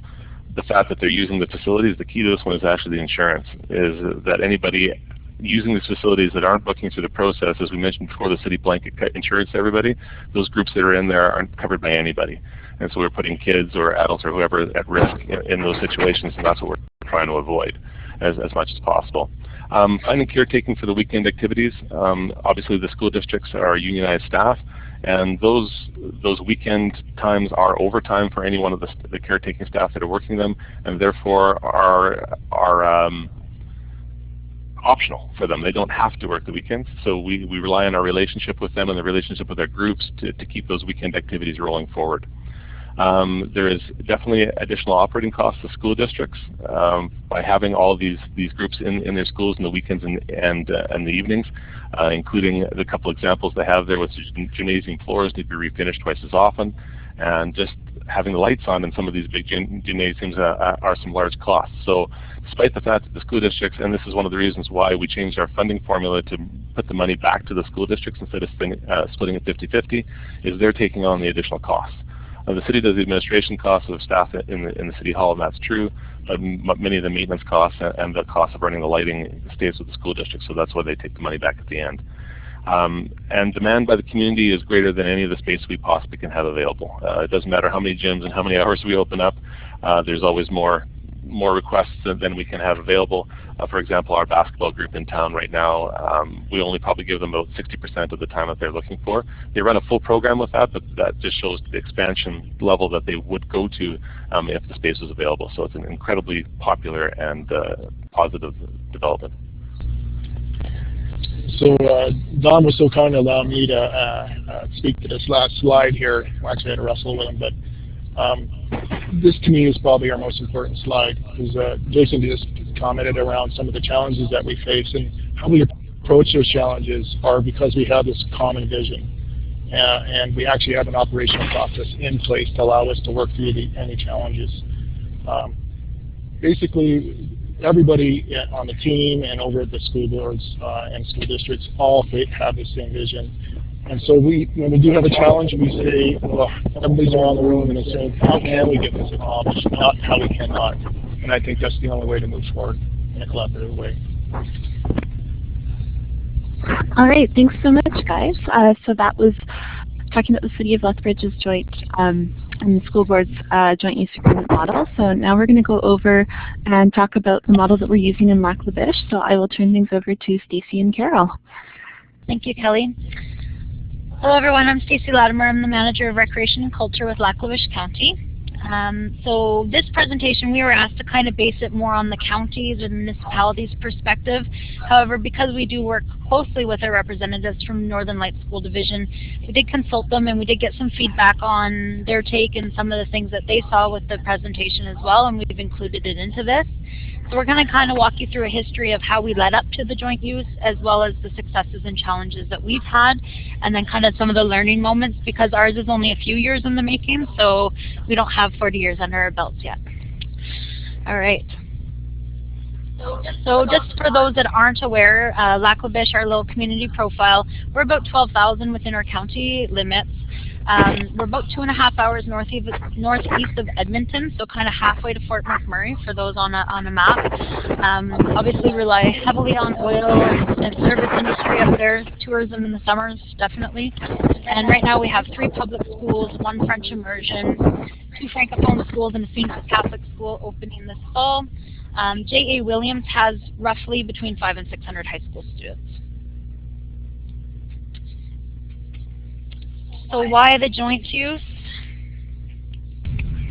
the fact that they're using the facilities. The key to this one is actually the insurance, is that anybody using these facilities that aren't booking through the process, as we mentioned before, the city blanket insurance to everybody, those groups that are in there aren't covered by anybody. And so we're putting kids or adults or whoever at risk in those situations, and that's what we're trying to avoid as much as possible. Finding caretaking for the weekend activities. Obviously the school districts are unionized staff, and those weekend times are overtime for any one of the caretaking staff that are working them, and therefore are optional for them. They don't have to work the weekends, so we rely on our relationship with them and the relationship with our groups to keep those weekend activities rolling forward. There is definitely additional operating costs to school districts by having all of these groups in their schools in the weekends and the evenings, including the couple examples they have there with gymnasium floors need to be refinished twice as often, and just having the lights on in some of these big gymnasiums are some large costs. So despite the fact that the school districts, and this is one of the reasons why we changed our funding formula to put the money back to the school districts instead of splitting it 50-50, is they're taking on the additional costs. The city does the administration costs of staff in the city hall, and that's true, but many of the maintenance costs and the cost of running the lighting stays with the school district, so that's why they take the money back at the end. And demand by the community is greater than any of the space we possibly can have available. It doesn't matter how many gyms and how many hours we open up, there's always more requests than we can have available. For example, our basketball group in town right now, we only probably give them about 60% of the time that they're looking for. They run a full program with that, but that just shows the expansion level that they would go to if the space was available. So it's an incredibly popular and positive development. So Don was so kind to allow me to speak to this last slide here. Well, actually I had to wrestle with him, but this to me is probably our most important slide, because Jason just commented around some of the challenges that we face, and how we approach those challenges are because we have this common vision, and we actually have an operational process in place to allow us to work through any challenges. Basically, everybody on the team and over at the school boards and school districts all have the same vision. And so when we do have a challenge, we say, well, everybody's around the room and they're saying, how can we get this accomplished, not how we cannot. And I think that's the only way to move forward in a collaborative way. All right, thanks so much, guys. So that was talking about the City of Lethbridge's joint and the school board's joint use agreement model. So now we're going to go over and talk about the model that we're using in Lac La Biche. So I will turn things over to Stacey and Carol. Thank you, Kelly. Hello everyone, I'm Stacey Latimer. I'm the Manager of Recreation and Culture with Lac La Biche County. So this presentation, we were asked to kind of base it more on the counties and municipalities' perspective. However, because we do work closely with our representatives from Northern Lights School Division, we did consult them and we did get some feedback on their take and some of the things that they saw with the presentation as well, and we've included it into this. So we're going to kind of walk you through a history of how we led up to the joint use, as well as the successes and challenges that we've had, and then kind of some of the learning moments, because ours is only a few years in the making, so we don't have 40 years under our belts yet. All right. So just for those that aren't aware, Lac La Biche, our little community profile, we're about 12,000 within our county limits. We're about 2.5 hours northeast of Edmonton, so kind of halfway to Fort McMurray for those on a map. Obviously rely heavily on oil and service industry up there, tourism in the summers definitely. And right now we have 3 public schools, 1 French immersion, 2 Francophone schools, and a St. Catholic school opening this fall. J.A. Williams has roughly between 500 and 600 high school students. So why the joint use?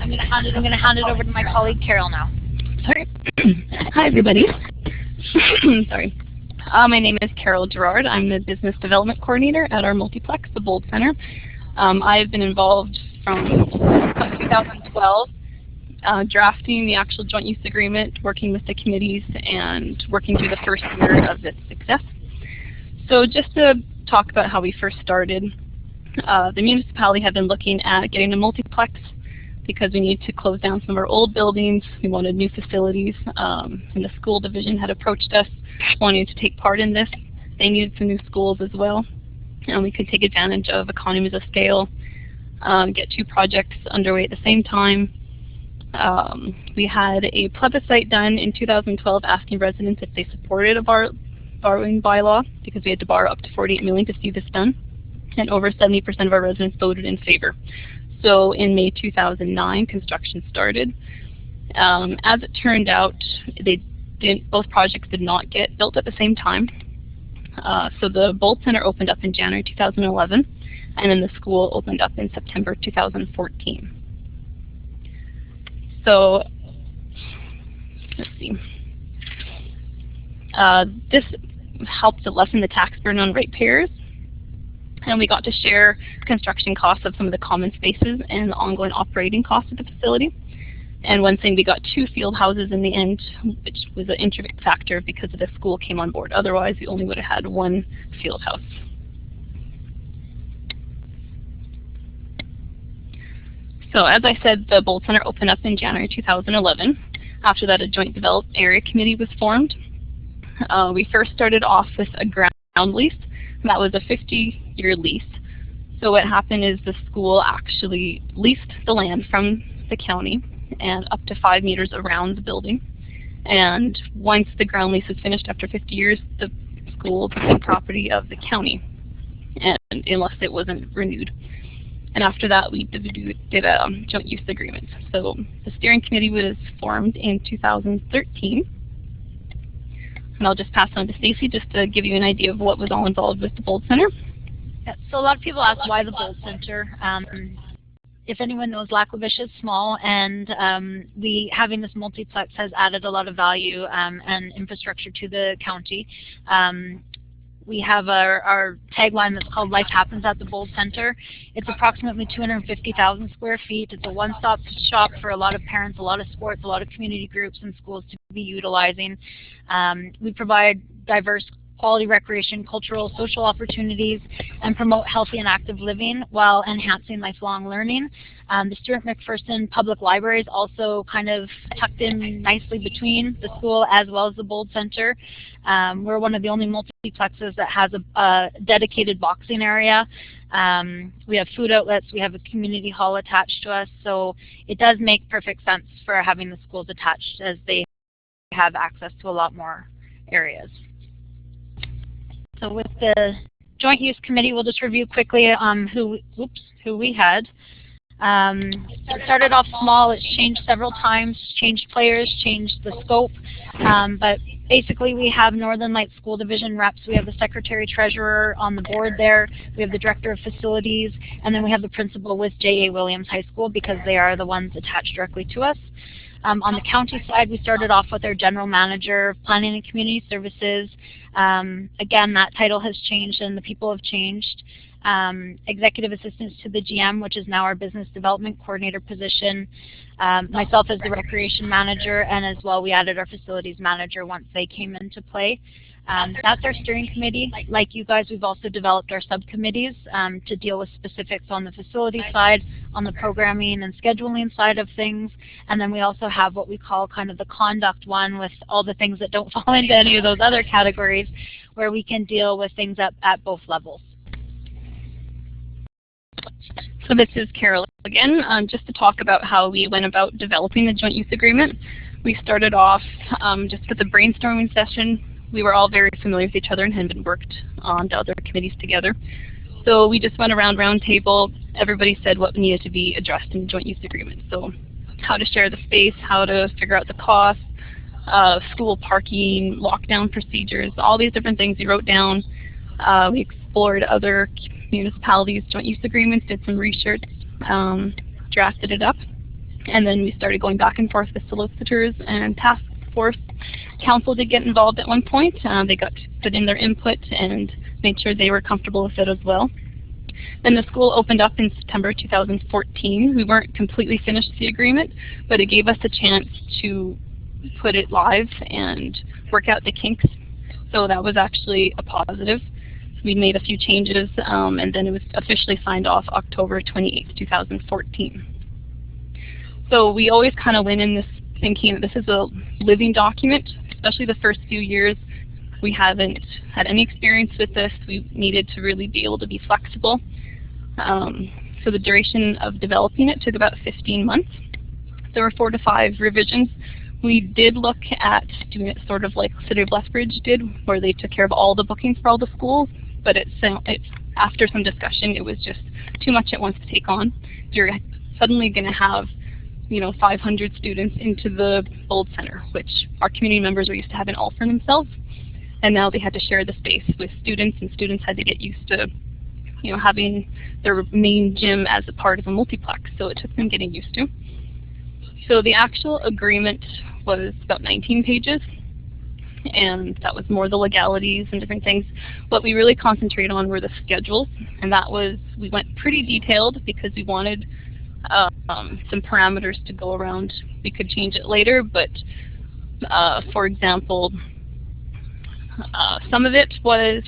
I'm going to hand it over to my colleague Carol now. Sorry. Hi everybody. Sorry. My name is Carol Gerard. I'm the Business Development Coordinator at our multiplex, the Bold Center. I've been involved from 2012, drafting the actual joint use agreement, working with the committees, and working through the first year of its success. So just to talk about how we first started, the municipality had been looking at getting a multiplex because we needed to close down some of our old buildings. We wanted new facilities, and the school division had approached us wanting to take part in this. They needed some new schools as well, and we could take advantage of economies of scale, get 2 projects underway at the same time, We had a plebiscite done in 2012 asking residents if they supported a borrowing bylaw, because we had to borrow up to $48 million to see this done, and over 70% of our residents voted in favor. So in May 2009, construction started. As it turned out, both projects did not get built at the same time. So the Bold Center opened up in January 2011, and then the school opened up in September 2014. So, let's see. This helped to lessen the tax burden on ratepayers, and we got to share construction costs of some of the common spaces and the ongoing operating costs of the facility. And one thing, we got 2 field houses in the end, which was an intricate factor because the school came on board. Otherwise, we only would have had 1 field house. So as I said, the Bold Center opened up in January 2011. After that, a joint developed area committee was formed. We first started off with a ground lease, and that was a 50-year lease. So what happened is the school actually leased the land from the county and up to 5 meters around the building. And once the ground lease was finished after 50 years, the school became property of the county, and unless it wasn't renewed. And after that, we did a joint use agreement. So the steering committee was formed in 2013. And I'll just pass on to Stacy just to give you an idea of what was all involved with the Bold Center. Yeah, so a lot of people ask why the Bold Center. If anyone knows, Lac La Biche is small, and having this multiplex has added a lot of value and infrastructure to the county. We have our tagline that's called Life Happens at the Bold Center. It's approximately 250,000 square feet. It's a one-stop shop for a lot of parents, a lot of sports, a lot of community groups and schools to be utilizing. We provide diverse quality recreation, cultural, social opportunities, and promote healthy and active living while enhancing lifelong learning. The Stuart McPherson Public Library is also kind of tucked in nicely between the school as well as the Bold Center. We're one of the only multiplexes that has a dedicated boxing area. We have food outlets, we have a community hall attached to us, so it does make perfect sense for having the schools attached, as they have access to a lot more areas. So with the Joint Use Committee, we'll just review quickly who we had. It started off small. It's changed several times, changed players, changed the scope. But basically, we have Northern Lights School Division reps. We have the Secretary-Treasurer on the board there. We have the Director of Facilities. And then we have the principal with J.A. Williams High School, because they are the ones attached directly to us. On the county side, we started off with our General Manager of Planning and Community Services. Again, that title has changed and the people have changed. Executive Assistants to the GM, which is now our Business Development Coordinator position. Myself as the Recreation Manager, and as well we added our Facilities Manager once they came into play. That's our steering committee. Like you guys, we've also developed our subcommittees to deal with specifics on the facility side, on the programming and scheduling side of things. And then we also have what we call kind of the conduct one, with all the things that don't fall into any of those other categories, where we can deal with things at both levels. So this is Carol again, just to talk about how we went about developing the joint use agreement. We started off just with a brainstorming session. We were all very familiar with each other and had been worked on the other committees together. So we just went around round table. Everybody said what needed to be addressed in the joint use agreement. So how to share the space, how to figure out the cost, school parking, lockdown procedures, all these different things we wrote down. We explored other municipalities' joint use agreements, did some research, drafted it up, and then we started going back and forth with solicitors and task force. Council did get involved at one point. They got to put in their input and made sure they were comfortable with it as well. Then the school opened up in September 2014. We weren't completely finished the agreement, but it gave us a chance to put it live and work out the kinks. So that was actually a positive. We made a few changes, and then it was officially signed off October 28, 2014. So we always kind of went in this thinking that this is a living document, especially the first few years. We haven't had any experience with this. We needed to really be able to be flexible. So the duration of developing it took about 15 months. there were 4 to 5 revisions. We did look at doing it sort of like City of Lethbridge did, where they took care of all the bookings for all the schools, but it's after some discussion, it was just too much at once to take on. You're suddenly going to have 500 students into the Bold Center, which our community members were used to having all for themselves, and now they had to share the space with students, and students had to get used to having their main gym as a part of a multiplex, so it took them getting used to. So the actual agreement was about 19 pages, and that was more the legalities and different things. What we really concentrated on were the schedules, and that was, we went pretty detailed because we wanted some parameters to go around. We could change it later, but for example, some of it was,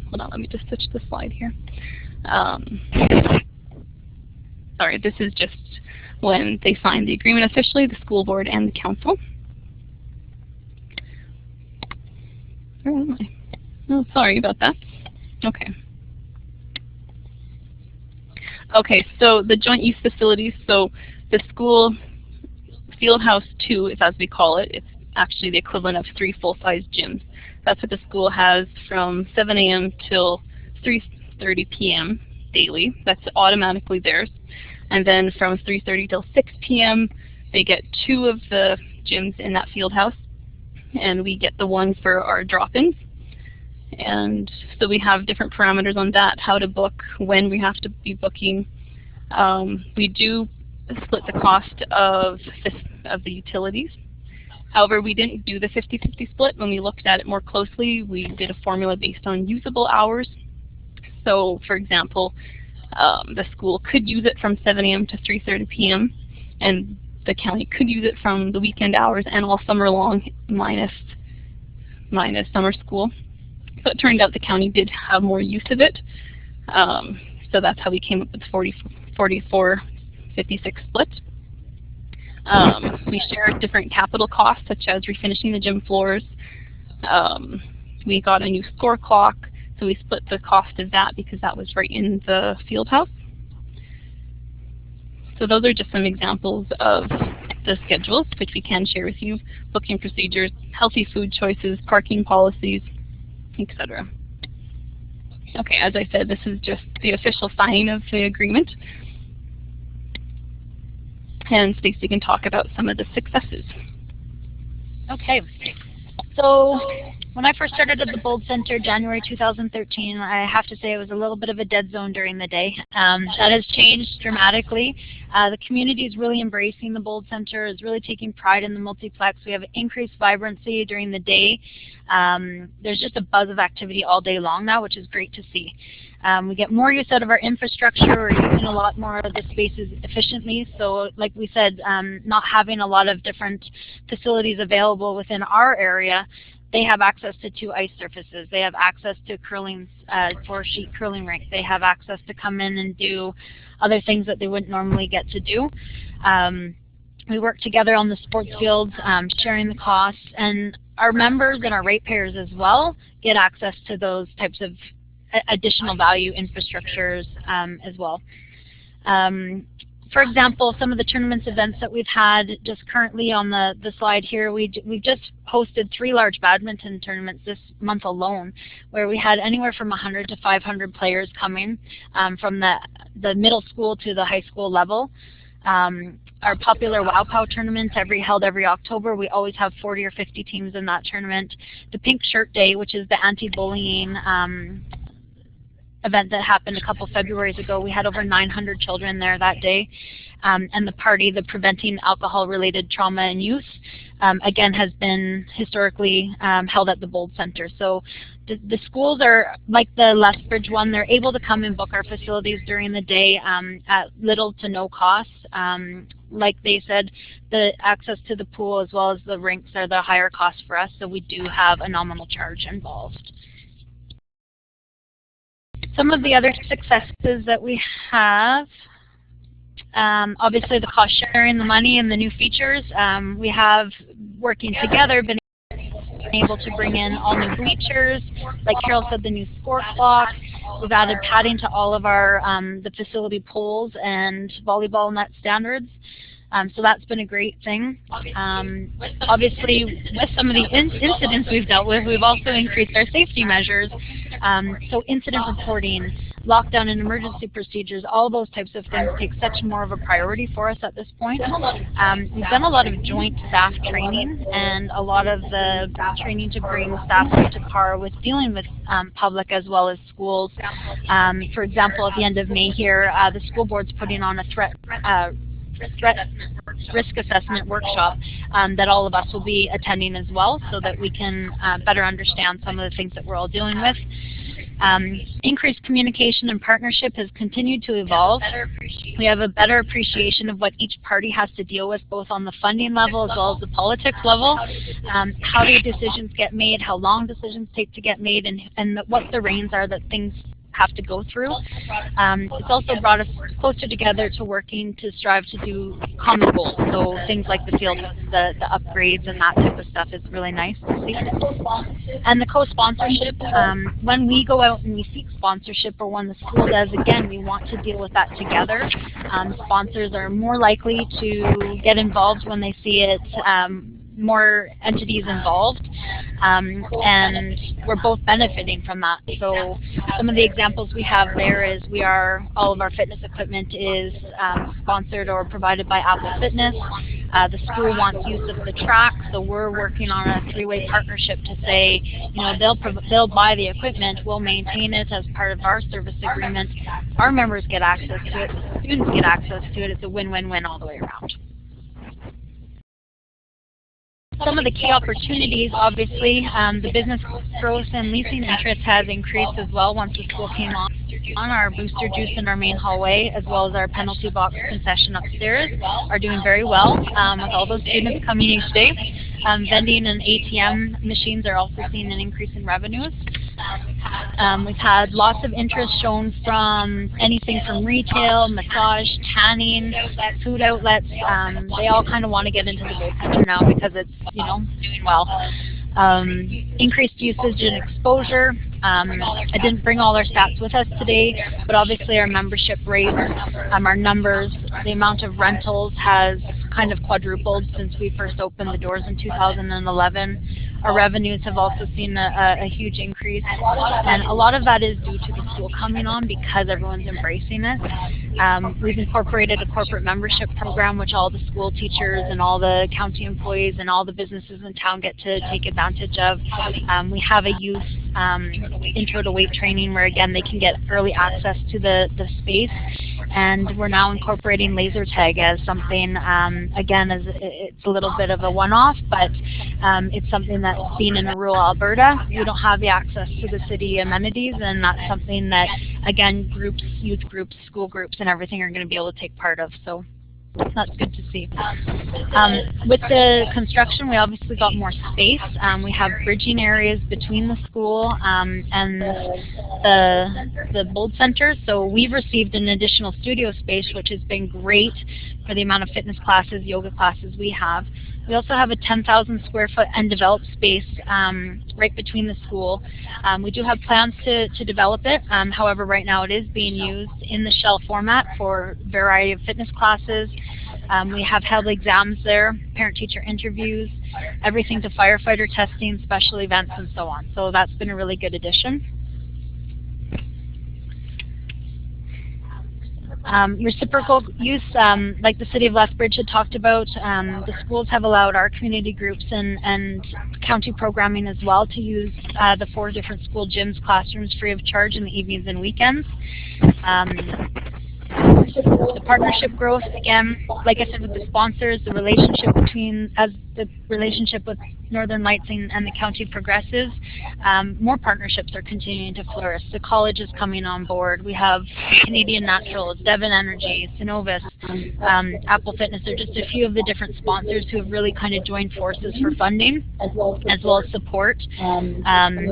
hold on, let me just switch the slide here. Sorry, this is just when they signed the agreement officially, the school board and the council. Where am I? Oh, sorry about that. Okay. Okay, so the joint use facilities, so the school Fieldhouse 2, is as we call it, it's actually the equivalent of 3 full-size gyms. That's what the school has from 7 a.m. till 3:30 p.m. daily. That's automatically theirs. And then from 3:30 till 6 p.m. they get 2 of the gyms in that field house, and we get the one for our drop-ins. And so we have different parameters on that, how to book, when we have to be booking. We do split the cost of the utilities. However, we didn't do the 50-50 split. When we looked at it more closely, we did a formula based on usable hours. So, for example, the school could use it from 7 a.m. to 3:30 p.m. and the county could use it from the weekend hours and all summer long minus summer school. So it turned out the county did have more use of it. So that's how we came up with 44-56 split. We shared different capital costs such as refinishing the gym floors. We got a new score clock. So we split the cost of that because that was right in the field house. So those are just some examples of the schedules, which we can share with you: booking procedures, healthy food choices, parking policies, etc. Okay, as I said, this is just the official signing of the agreement. And Stacy can talk about some of the successes. Okay, so when I first started at the Bold Center, January 2013, I have to say it was a little bit of a dead zone during the day. That has changed dramatically. The community is really embracing the Bold Center, is really taking pride in the multiplex. We have increased vibrancy during the day. There's just a buzz of activity all day long now, which is great to see. We get more use out of our infrastructure. We're using a lot more of the spaces efficiently. So like we said, not having a lot of different facilities available within our area, they have access to 2 ice surfaces. They have access to curling, 4-sheet curling rink. They have access to come in and do other things that they wouldn't normally get to do. We work together on the sports fields, sharing the costs, and our members and our ratepayers as well get access to those types of additional value infrastructures as well. For example, some of the tournaments events that we've had just currently on the slide here, we've just hosted 3 large badminton tournaments this month alone, where we had anywhere from 100 to 500 players coming from the middle school to the high school level. Our popular Wow Pow tournament held every October. We always have 40 or 50 teams in that tournament. The Pink Shirt Day, which is the anti-bullying event that happened a couple Februaries ago, we had over 900 children there that day. And the party, the Preventing Alcohol-Related Trauma in Youth, again has been historically held at the Bold Center. So the schools are, like the Lethbridge one, they're able to come and book our facilities during the day at little to no cost. Like they said, the access to the pool as well as the rinks are the higher cost for us, so we do have a nominal charge involved. Some of the other successes that we have, obviously the cost sharing, the money, and the new features. We have, working together, been able to bring in all new bleachers. Like Carol said, the new score clock. We've added padding to all of our the facility poles and volleyball net standards. So that's been a great thing. Obviously, with some of the incidents we've dealt with, we've also increased our safety measures. So incident reporting, lockdown and emergency procedures, all those types of things take such more of a priority for us at this point. We've done a lot of joint staff training and a lot of the training to bring staff up to par with dealing with public as well as schools. For example, at the end of May here, the school board's putting on a threat risk assessment workshop that all of us will be attending as well, so that we can better understand some of the things that we're all dealing with. Increased communication and partnership has continued to evolve. We have a better appreciation of what each party has to deal with, both on the funding level as well as the politics level, how the decisions get made, how long decisions take to get made, and what the reins are that things have to go through. It's also brought us closer together to working to strive to do common goals. So things like the field, the upgrades and that type of stuff is really nice to see. And the co-sponsorship, when we go out and we seek sponsorship, or when the school does, again, we want to deal with that together. Sponsors are more likely to get involved when they see it, more entities involved, and we're both benefiting from that. So some of the examples we have there is all of our fitness equipment is sponsored or provided by Apple Fitness. The school wants use of the track, so we're working on a three-way partnership to say, they'll buy the equipment, we'll maintain it as part of our service agreement. Our members get access to it, the students get access to it. It's a win-win-win all the way around. Some of the key opportunities, obviously, the business growth and leasing interest has increased as well once the school came on our booster juice in our main hallway, as well as our penalty box concession upstairs, are doing very well with all those students coming each day. Vending and ATM machines are also seeing an increase in revenues. We've had lots of interest shown from anything from retail, massage, tanning, food outlets. They all kind of want to get into the Gold Center now because it's, doing well. Increased usage and exposure. I didn't bring all our stats with us today, but obviously our membership rates, our numbers, the amount of rentals has kind of quadrupled since we first opened the doors in 2011. Our revenues have also seen a huge increase, and a lot of that is due to the school coming on because everyone's embracing it. We've incorporated a corporate membership program which all the school teachers and all the county employees and all the businesses in town get to take advantage of. We have a youth intro to weight training where, again, they can get early access to the space, and we're now incorporating laser tag as something, again, it's a little bit of a one-off, but it's something that's seen in rural Alberta. We don't have the access to the city amenities, and that's something that, again, groups, youth groups, school groups, and everything are going to be able to take part of. So that's good to see. With the construction, we obviously got more space. We have bridging areas between the school and the Bold Center. So we've received an additional studio space, which has been great for the amount of fitness classes, yoga classes we have. We also have a 10,000 square foot undeveloped space right between the school. We do have plans to develop it. However, right now it is being used in the shell format for a variety of fitness classes. We have held exams there, parent-teacher interviews, everything to firefighter testing, special events, and so on. So that's been a really good addition. Reciprocal use, like the City of Lethbridge had talked about, the schools have allowed our community groups and county programming as well to use the 4 different school gyms, classrooms free of charge in the evenings and weekends. The partnership growth, again, like I said, with the sponsors, the relationship with Northern Lights and the county progresses, more partnerships are continuing to flourish. The college is coming on board. We have Canadian Naturals, Devon Energy, Synovus, Apple Fitness. They're just a few of the different sponsors who have really kind of joined forces for funding as well as support.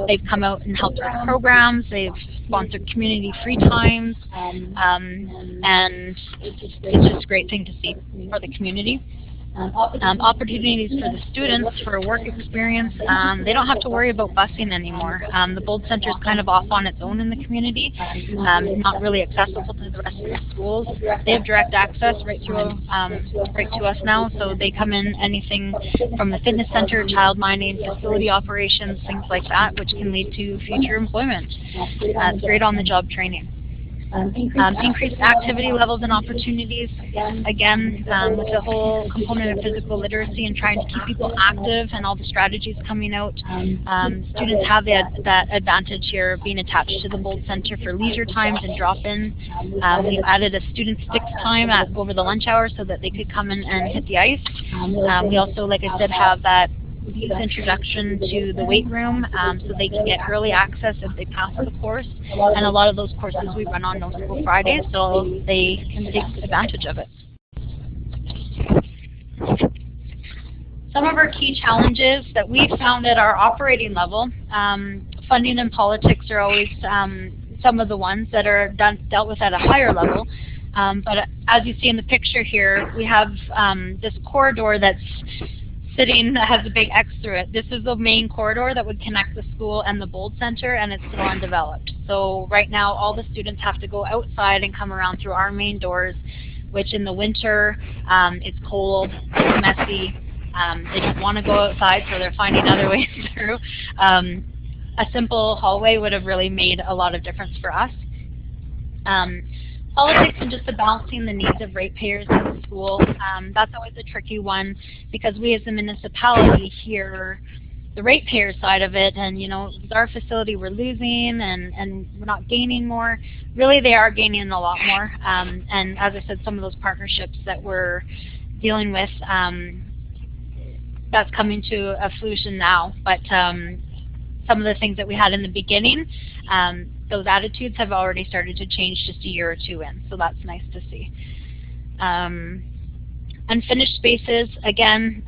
They've come out and helped with programs. They've sponsored community free times, and it's just a great thing to see for the community. Opportunities for the students for work experience. They don't have to worry about busing anymore. The Bold Center is kind of off on its own in the community, not really accessible to the rest of the schools. They have direct access right to us now, so they come in anything from the fitness center, child minding, facility operations, things like that, which can lead to future employment. It's great on-the-job training. Increased activity levels and opportunities, again, with the whole component of physical literacy and trying to keep people active and all the strategies coming out. Students have that advantage here of being attached to the Bold Center for leisure times and drop-in. We've added a student sticks time over the lunch hour so that they could come in and hit the ice. We also, like I said, have that youth introduction to the weight room so they can get early access if they pass the course. And a lot of those courses we run on No School Fridays, so they can take advantage of it. Some of our key challenges that we've found at our operating level, funding and politics are always some of the ones that are dealt with at a higher level. But as you see in the picture here, we have this corridor that's that has a big X through it. This is the main corridor that would connect the school and the Bold Center, and it's still undeveloped. So right now all the students have to go outside and come around through our main doors, which in the winter it's cold, it's messy, they don't want to go outside, so they're finding other ways through. A simple hallway would have really made a lot of difference for us. Politics and just the balancing the needs of ratepayers in the school, that's always a tricky one because we as a municipality hear the ratepayer side of it, and you know, with our facility we're losing and we're not gaining more. Really they are gaining a lot more, and as I said, some of those partnerships that we're dealing with, that's coming to a fruition now, but some of the things that we had in the beginning, those attitudes have already started to change just a year or two in, so that's nice to see. Unfinished spaces, again,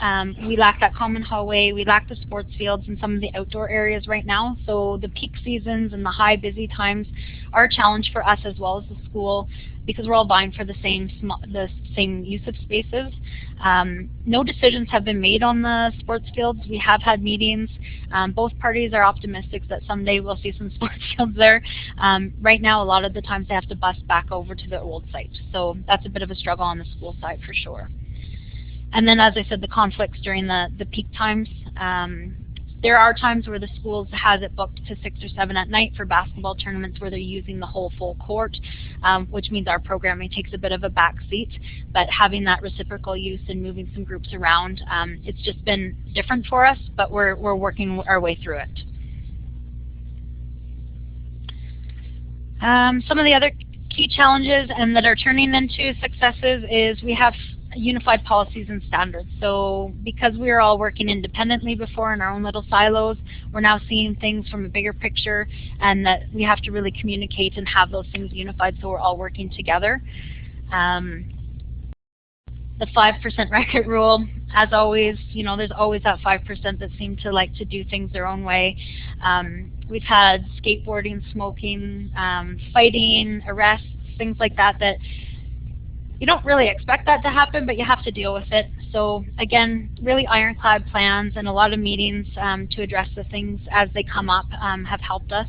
we lack that common hallway, we lack the sports fields and some of the outdoor areas right now, so the peak seasons and the high busy times are a challenge for us as well as the school because we're all vying for the same use of spaces. No decisions have been made on the sports fields. We have had meetings. Both parties are optimistic that someday we'll see some sports fields there. Right now, a lot of the times they have to bus back over to the old site. So that's a bit of a struggle on the school side for sure. And then, as I said, the conflicts during the peak times. There are times where the schools has it booked to 6 or 7 at night for basketball tournaments where they're using the whole full court, which means our programming takes a bit of a back seat. But having that reciprocal use and moving some groups around, it's just been different for us, but we're working our way through it. Some of the other key challenges and that are turning into successes is we have unified policies and standards. So because we were all working independently before in our own little silos, we're now seeing things from a bigger picture, and that we have to really communicate and have those things unified so we're all working together. The 5% record rule, as always, you know, there's always that 5% that seem to like to do things their own way. We've had skateboarding, smoking, fighting, arrests, things like that that you don't really expect that to happen, but you have to deal with it. So again, really ironclad plans and a lot of meetings to address the things as they come up have helped us.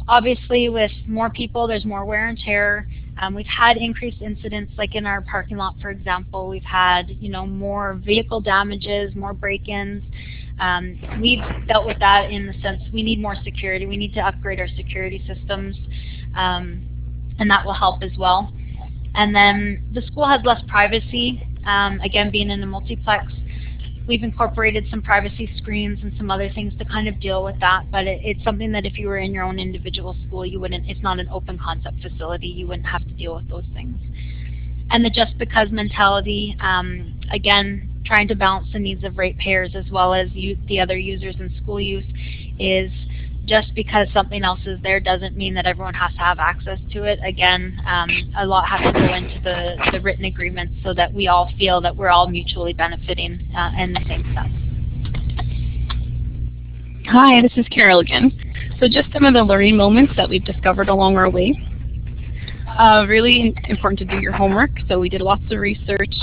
Obviously, with more people, there's more wear and tear. We've had increased incidents, like in our parking lot, for example. We've had, you know, more vehicle damages, more break-ins. We've dealt with that in the sense we need more security. We need to upgrade our security systems, and that will help as well. And then the school has less privacy. Again, being in a multiplex, we've incorporated some privacy screens and some other things to kind of deal with that. But it's something that if you were in your own individual school, you wouldn't. It's not an open concept facility. You wouldn't have to deal with those things. And the just because mentality, again, trying to balance the needs of ratepayers as well as the other users in school use, is just because something else is there doesn't mean that everyone has to have access to it. Again, a lot has to go into the written agreements so that we all feel that we're all mutually benefiting in the same stuff. Hi, this is Carol again. So just some of the learning moments that we've discovered along our way. Really important to do your homework, so we did lots of research.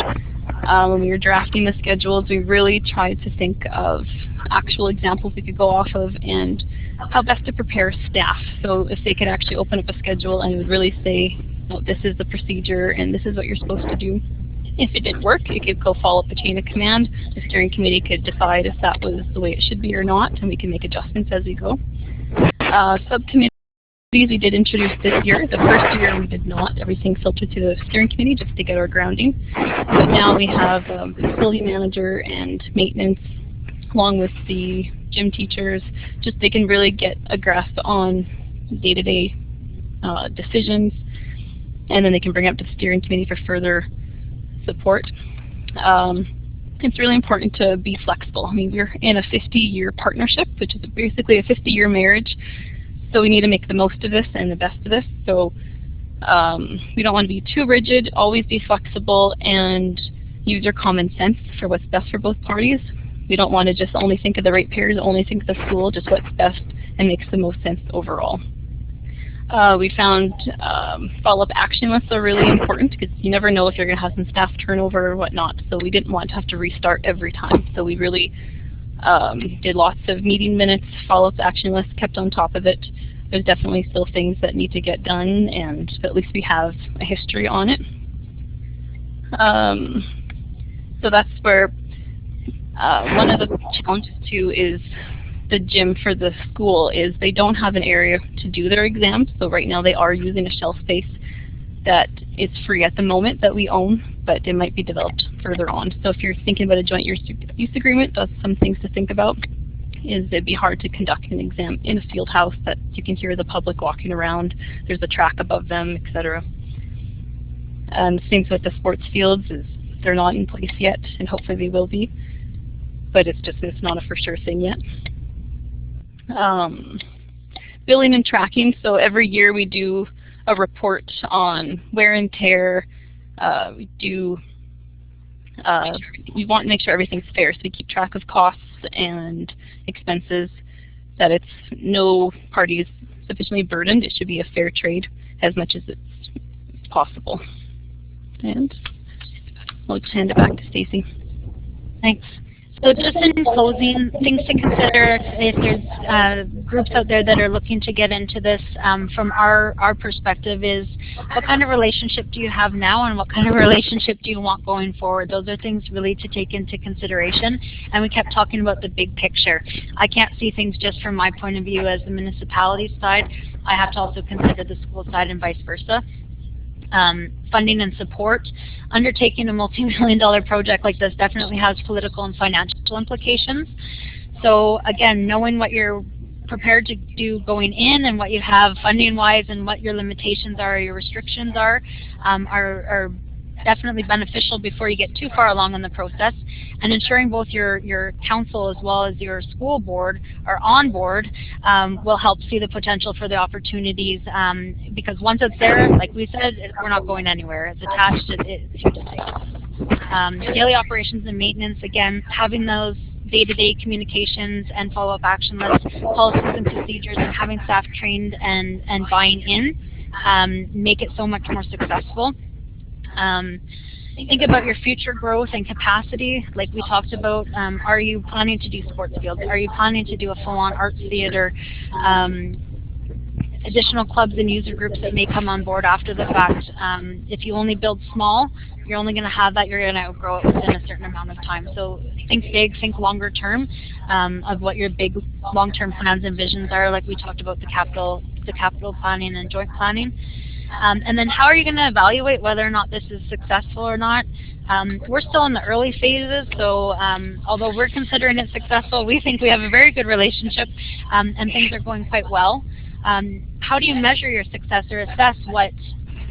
When we were drafting the schedules, we really tried to think of actual examples we could go off of and how best to prepare staff. So if they could actually open up a schedule and it would really say, no, this is the procedure and this is what you're supposed to do. If it didn't work, it could go follow up the chain of command. The steering committee could decide if that was the way it should be or not, and we can make adjustments as we go. Subcommittees we did introduce this year. The first year we did not. Everything filtered to the steering committee just to get our grounding. But now we have facility manager and maintenance, along with the gym teachers. Just they can really get a grasp on day-to-day decisions, and then they can bring it up to the steering committee for further support. It's really important to be flexible. I mean, we're in a 50-year partnership, which is basically a 50-year marriage. So we need to make the most of this and the best of this. So we don't want to be too rigid, always be flexible, and use your common sense for what's best for both parties. We don't want to just only think of the ratepayers, only think of the school, just what's best and makes the most sense overall. We found follow-up action lists are really important because you never know if you're going to have some staff turnover or whatnot. So we didn't want to have to restart every time. So we really did lots of meeting minutes, follow-up action lists, kept on top of it. There's definitely still things that need to get done, and at least we have a history on it. So that's where one of the challenges too is the gym for the school is they don't have an area to do their exams. So right now they are using a shelf space that is free at the moment that we own, but it might be developed further on. So if you're thinking about a joint use agreement, that's some things to think about. Is it'd be hard to conduct an exam in a field house that you can hear the public walking around. There's a track above them, etc. And same with the sports fields is they're not in place yet, and hopefully they will be. But it's not a for sure thing yet. Billing and tracking. So every year we do a report on wear and tear. We want to make sure everything's fair, so we keep track of costs and expenses, that it's no party is sufficiently burdened. It should be a fair trade as much as it's possible. And I'll just hand it back to Stacy. Thanks. So just in closing, things to consider if there's groups out there that are looking to get into this from our perspective is what kind of relationship do you have now and what kind of relationship do you want going forward? Those are things really to take into consideration. And we kept talking about the big picture. I can't see things just from my point of view as the municipality side. I have to also consider the school side and vice versa. Funding and support. Undertaking a multi-million-dollar project like this definitely has political and financial implications. So again, knowing what you're prepared to do going in and what you have funding-wise and what your limitations are, your restrictions are definitely beneficial before you get too far along in the process. And ensuring both your council as well as your school board are on board will help see the potential for the opportunities, because once it's there, like we said, we're not going anywhere. It's attached, it's here to stay. Daily operations and maintenance, again, having those day-to-day communications and follow-up action lists, policies and procedures, and having staff trained and buying in make it so much more successful. Think about your future growth and capacity, like we talked about. Are you planning to do sports fields? Are you planning to do a full-on arts theater? Additional clubs and user groups that may come on board after the fact. If you only build small, you're only going to have that. You're going to outgrow it within a certain amount of time. So think big, think longer term of what your big long-term plans and visions are, like we talked about the capital planning and joint planning. And then how are you going to evaluate whether or not this is successful or not? We're still in the early phases, so although we're considering it successful, we think we have a very good relationship and things are going quite well. How do you measure your success or assess what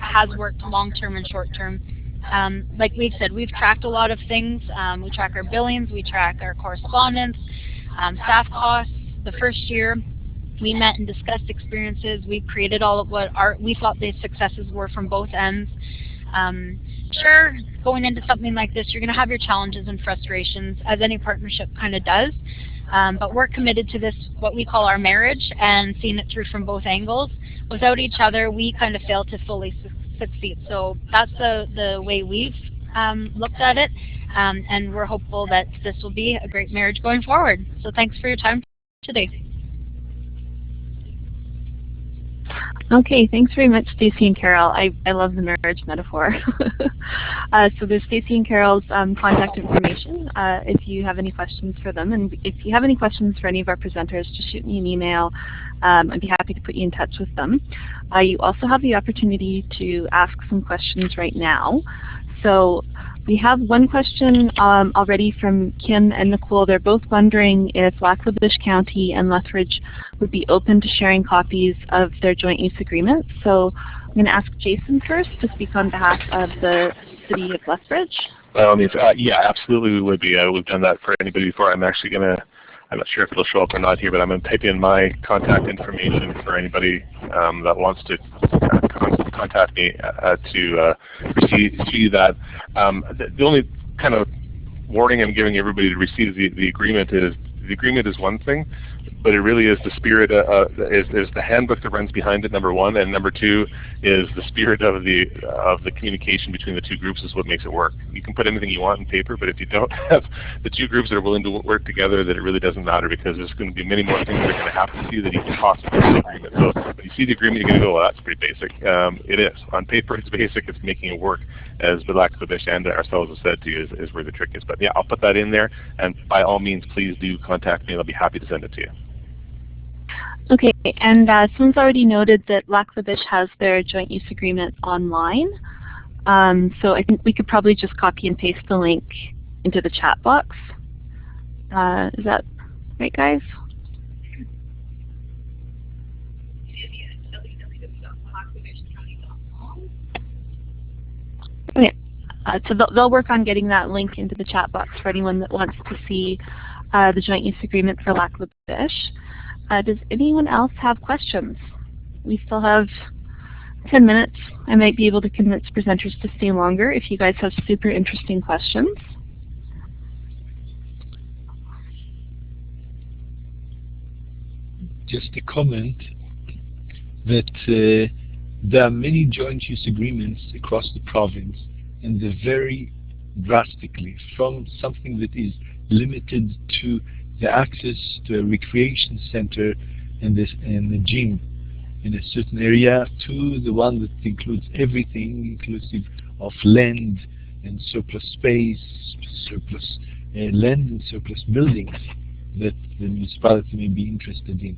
has worked long-term and short-term? Like we said, we've tracked a lot of things. We track our billings, we track our correspondence, staff costs. The first year, we met and discussed experiences. We created all of what we thought the successes were from both ends. Sure, going into something like this, you're going to have your challenges and frustrations, as any partnership kind of does. But we're committed to this, what we call our marriage, and seeing it through from both angles. Without each other, we kind of fail to fully succeed. So that's the way we've looked at it. and we're hopeful that this will be a great marriage going forward. So thanks for your time today. Okay, thanks very much, Stacy and Carol. I love the marriage metaphor. So there's Stacy and Carol's contact information if you have any questions for them. And if you have any questions for any of our presenters, just shoot me an email. I'd be happy to put you in touch with them. You also have the opportunity to ask some questions right now. So we have one question already from Kim and Nicole. They're both wondering if Lac-La-Biche County and Lethbridge would be open to sharing copies of their joint use agreement. So I'm going to ask Jason first to speak on behalf of the City of Lethbridge. Yeah, absolutely we would be. We've done that for anybody before. I'm actually going to, I'm not sure if it'll show up or not here, but I'm going to type in my contact information for anybody that wants to contact me to receive that. The only kind of warning I'm giving everybody to receive the agreement is one thing, but it really is the spirit, is the handbook that runs behind it, number one, and number two is the spirit of the communication between the two groups is what makes it work. You can put anything you want in paper, but if you don't have the two groups that are willing to work together, then it really doesn't matter, because there's going to be many more things that are going to happen to you that you can possibly see the agreement. So when you see the agreement, you're going to go, well, that's pretty basic. It is. On paper, it's basic. It's making it work, as Lac-La-Biche and ourselves have said to you, is where the trick is. But yeah, I'll put that in there, and by all means, please do contact me, and I'll be happy to send it to you. Okay, and someone's already noted that Lac-La-Biche has their joint use agreement online. So I think we could probably just copy and paste the link into the chat box. Is that right, guys? Okay, so they'll work on getting that link into the chat box for anyone that wants to see the joint use agreement for Lac-La-Biche. Does anyone else have questions? We still have 10 minutes. I might be able to convince presenters to stay longer if you guys have super interesting questions. Just a comment that there are many joint use agreements across the province, and they vary drastically from something that is limited to the access to a recreation center and the gym in a certain area, to the one that includes everything, inclusive of land and surplus space, surplus land and surplus buildings that the municipality may be interested in.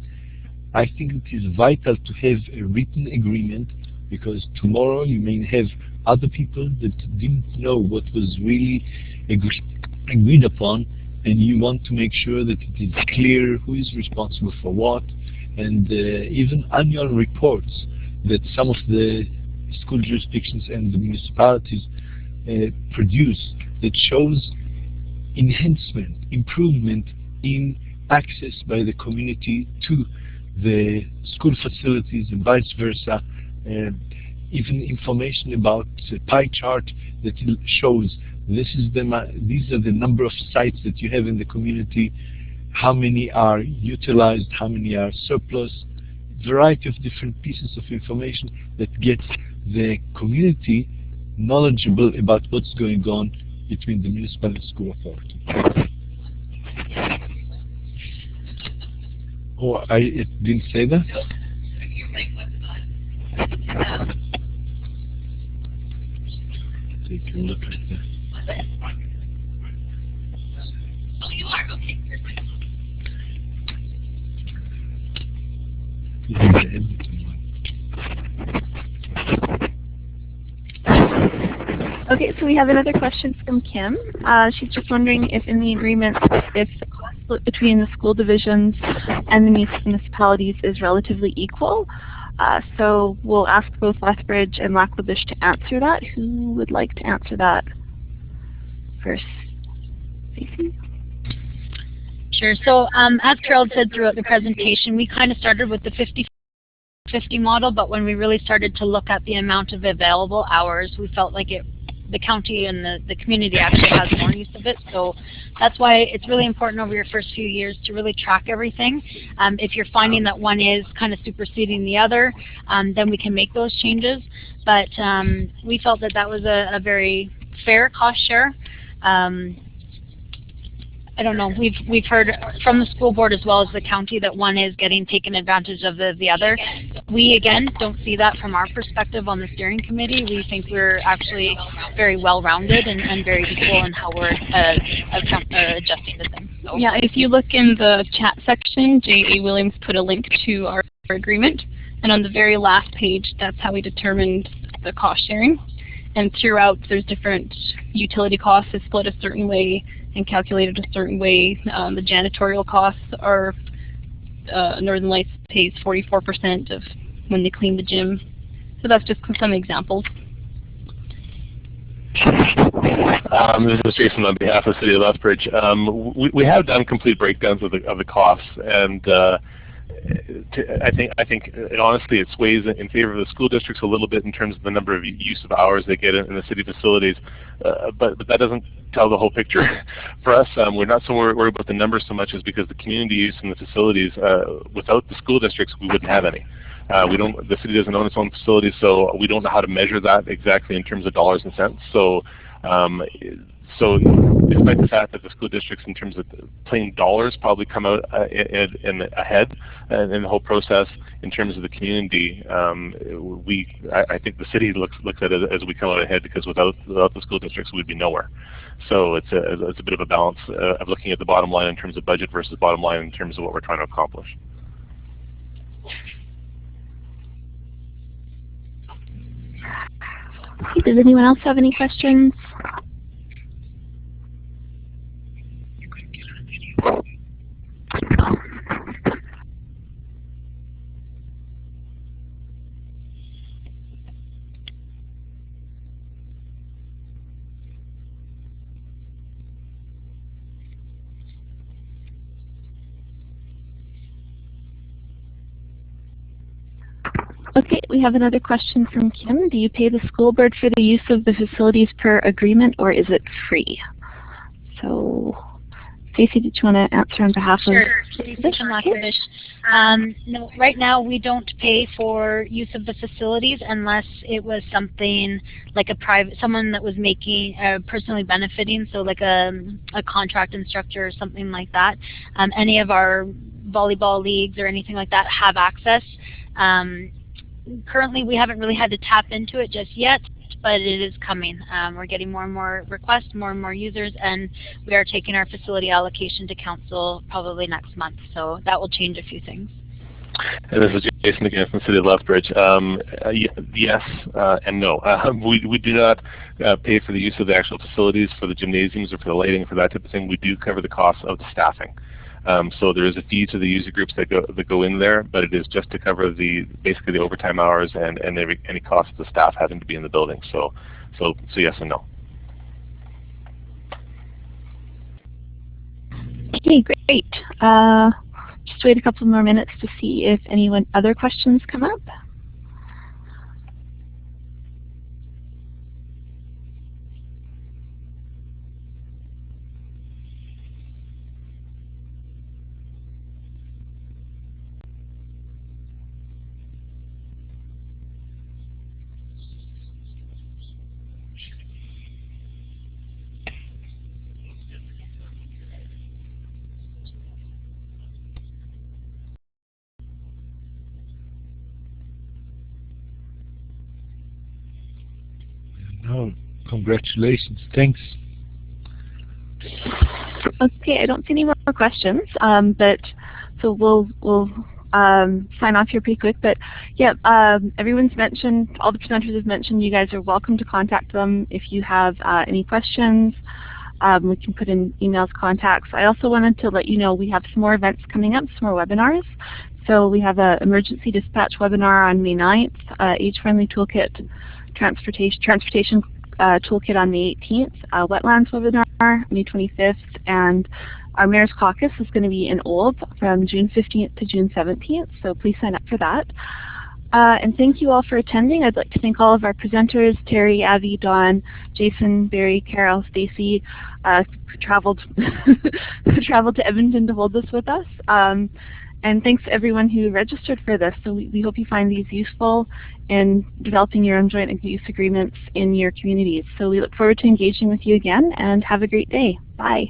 I think it is vital to have a written agreement, because tomorrow you may have other people that didn't know what was really agreed upon, and you want to make sure that it is clear who is responsible for what, and even annual reports that some of the school jurisdictions and the municipalities produce that shows enhancement, improvement in access by the community to the school facilities and vice versa. Even information about a pie chart that shows these are the number of sites that you have in the community, how many are utilized, how many are surplus, variety of different pieces of information that gets the community knowledgeable about what's going on between the municipal and school authority. Oh, I didn't say that? Take a look at that. Oh, you are? Okay. Okay, so we have another question from Kim. She's just wondering if in the agreement, if the cost split between the school divisions and the municipalities is relatively equal. So we'll ask both Lethbridge and Lac-La-Biche to answer that. Who would like to answer that first? Stacey? Sure. So as Carol said throughout the presentation, we kind of started with the 50-50 model, but when we really started to look at the amount of available hours, we felt like the county and the community actually has more use of it. So that's why it's really important over your first few years to really track everything. If you're finding that one is kind of superseding the other, then we can make those changes. But we felt that that was a very fair cost share. I don't know, we've heard from the school board as well as the county that one is getting taken advantage of the other. We, again, don't see that from our perspective on the steering committee. We think we're actually very well-rounded and very equal in how we're adjusting to things. So. Yeah, if you look in the chat section, J.A. Williams put a link to our agreement, and on the very last page, that's how we determined the cost sharing. And throughout, there's different utility costs is split a certain way and calculated a certain way. The janitorial costs are, Northern Lights pays 44% of when they clean the gym. So that's just some examples. This is Jason on behalf of the City of Lethbridge. We have done complete breakdowns of the costs, and I think honestly it sways in favor of the school districts a little bit in terms of the number of use of hours they get in the city facilities, but that doesn't tell the whole picture. For us, we're not so worried about the numbers so much as because the community use in the facilities, without the school districts, we wouldn't have any. The city doesn't own its own facilities, so we don't know how to measure that exactly in terms of dollars and cents. So despite the fact that the school districts in terms of plain dollars probably come out ahead in the whole process, in terms of the community, I think the city looks at it as we come out ahead, because without the school districts we'd be nowhere. So it's a bit of a balance of looking at the bottom line in terms of budget versus bottom line in terms of what we're trying to accomplish. Does anyone else have any questions? Okay, we have another question from Kim. Do you pay the school board for the use of the facilities per agreement, or is it free? So, Stacey, did you want to answer on behalf of? Sure, Stacey from Lethbridge. No, right now we don't pay for use of the facilities unless it was something like someone that was making, personally benefiting, so like a contract instructor or something like that. Any of our volleyball leagues or anything like that have access. Currently, we haven't really had to tap into it just yet, but it is coming. We're getting more and more requests, more and more users, and we are taking our facility allocation to council probably next month. So that will change a few things. And this is Jason again from the City of Lethbridge. Yes and no. We do not pay for the use of the actual facilities for the gymnasiums or for the lighting, for that type of thing. We do cover the costs of the staffing. So there is a fee to the user groups that go in there, but it is just to cover basically the overtime hours and any costs of the staff having to be in the building. So yes and no. Okay, great. Just wait a couple more minutes to see if other questions come up. No, congratulations. Thanks. Okay, I don't see any more questions, but so we'll sign off here pretty quick. But yeah, everyone's mentioned, all the presenters have mentioned, you guys are welcome to contact them if you have any questions. We can put in emails, contacts. I also wanted to let you know we have some more events coming up, some more webinars. So we have an emergency dispatch webinar on May 9th, age-friendly toolkit, transportation toolkit on May 18th, wetlands webinar May 25th, and our Mayor's Caucus is going to be in Old from June 15th to June 17th, so please sign up for that. And thank you all for attending. I'd like to thank all of our presenters, Terry, Avi, Dawn, Jason, Barry, Carol, Stacy, who traveled to Edmonton to hold this with us. And thanks to everyone who registered for this. So we hope you find these useful in developing your own joint use agreements in your communities. So we look forward to engaging with you again, and have a great day. Bye.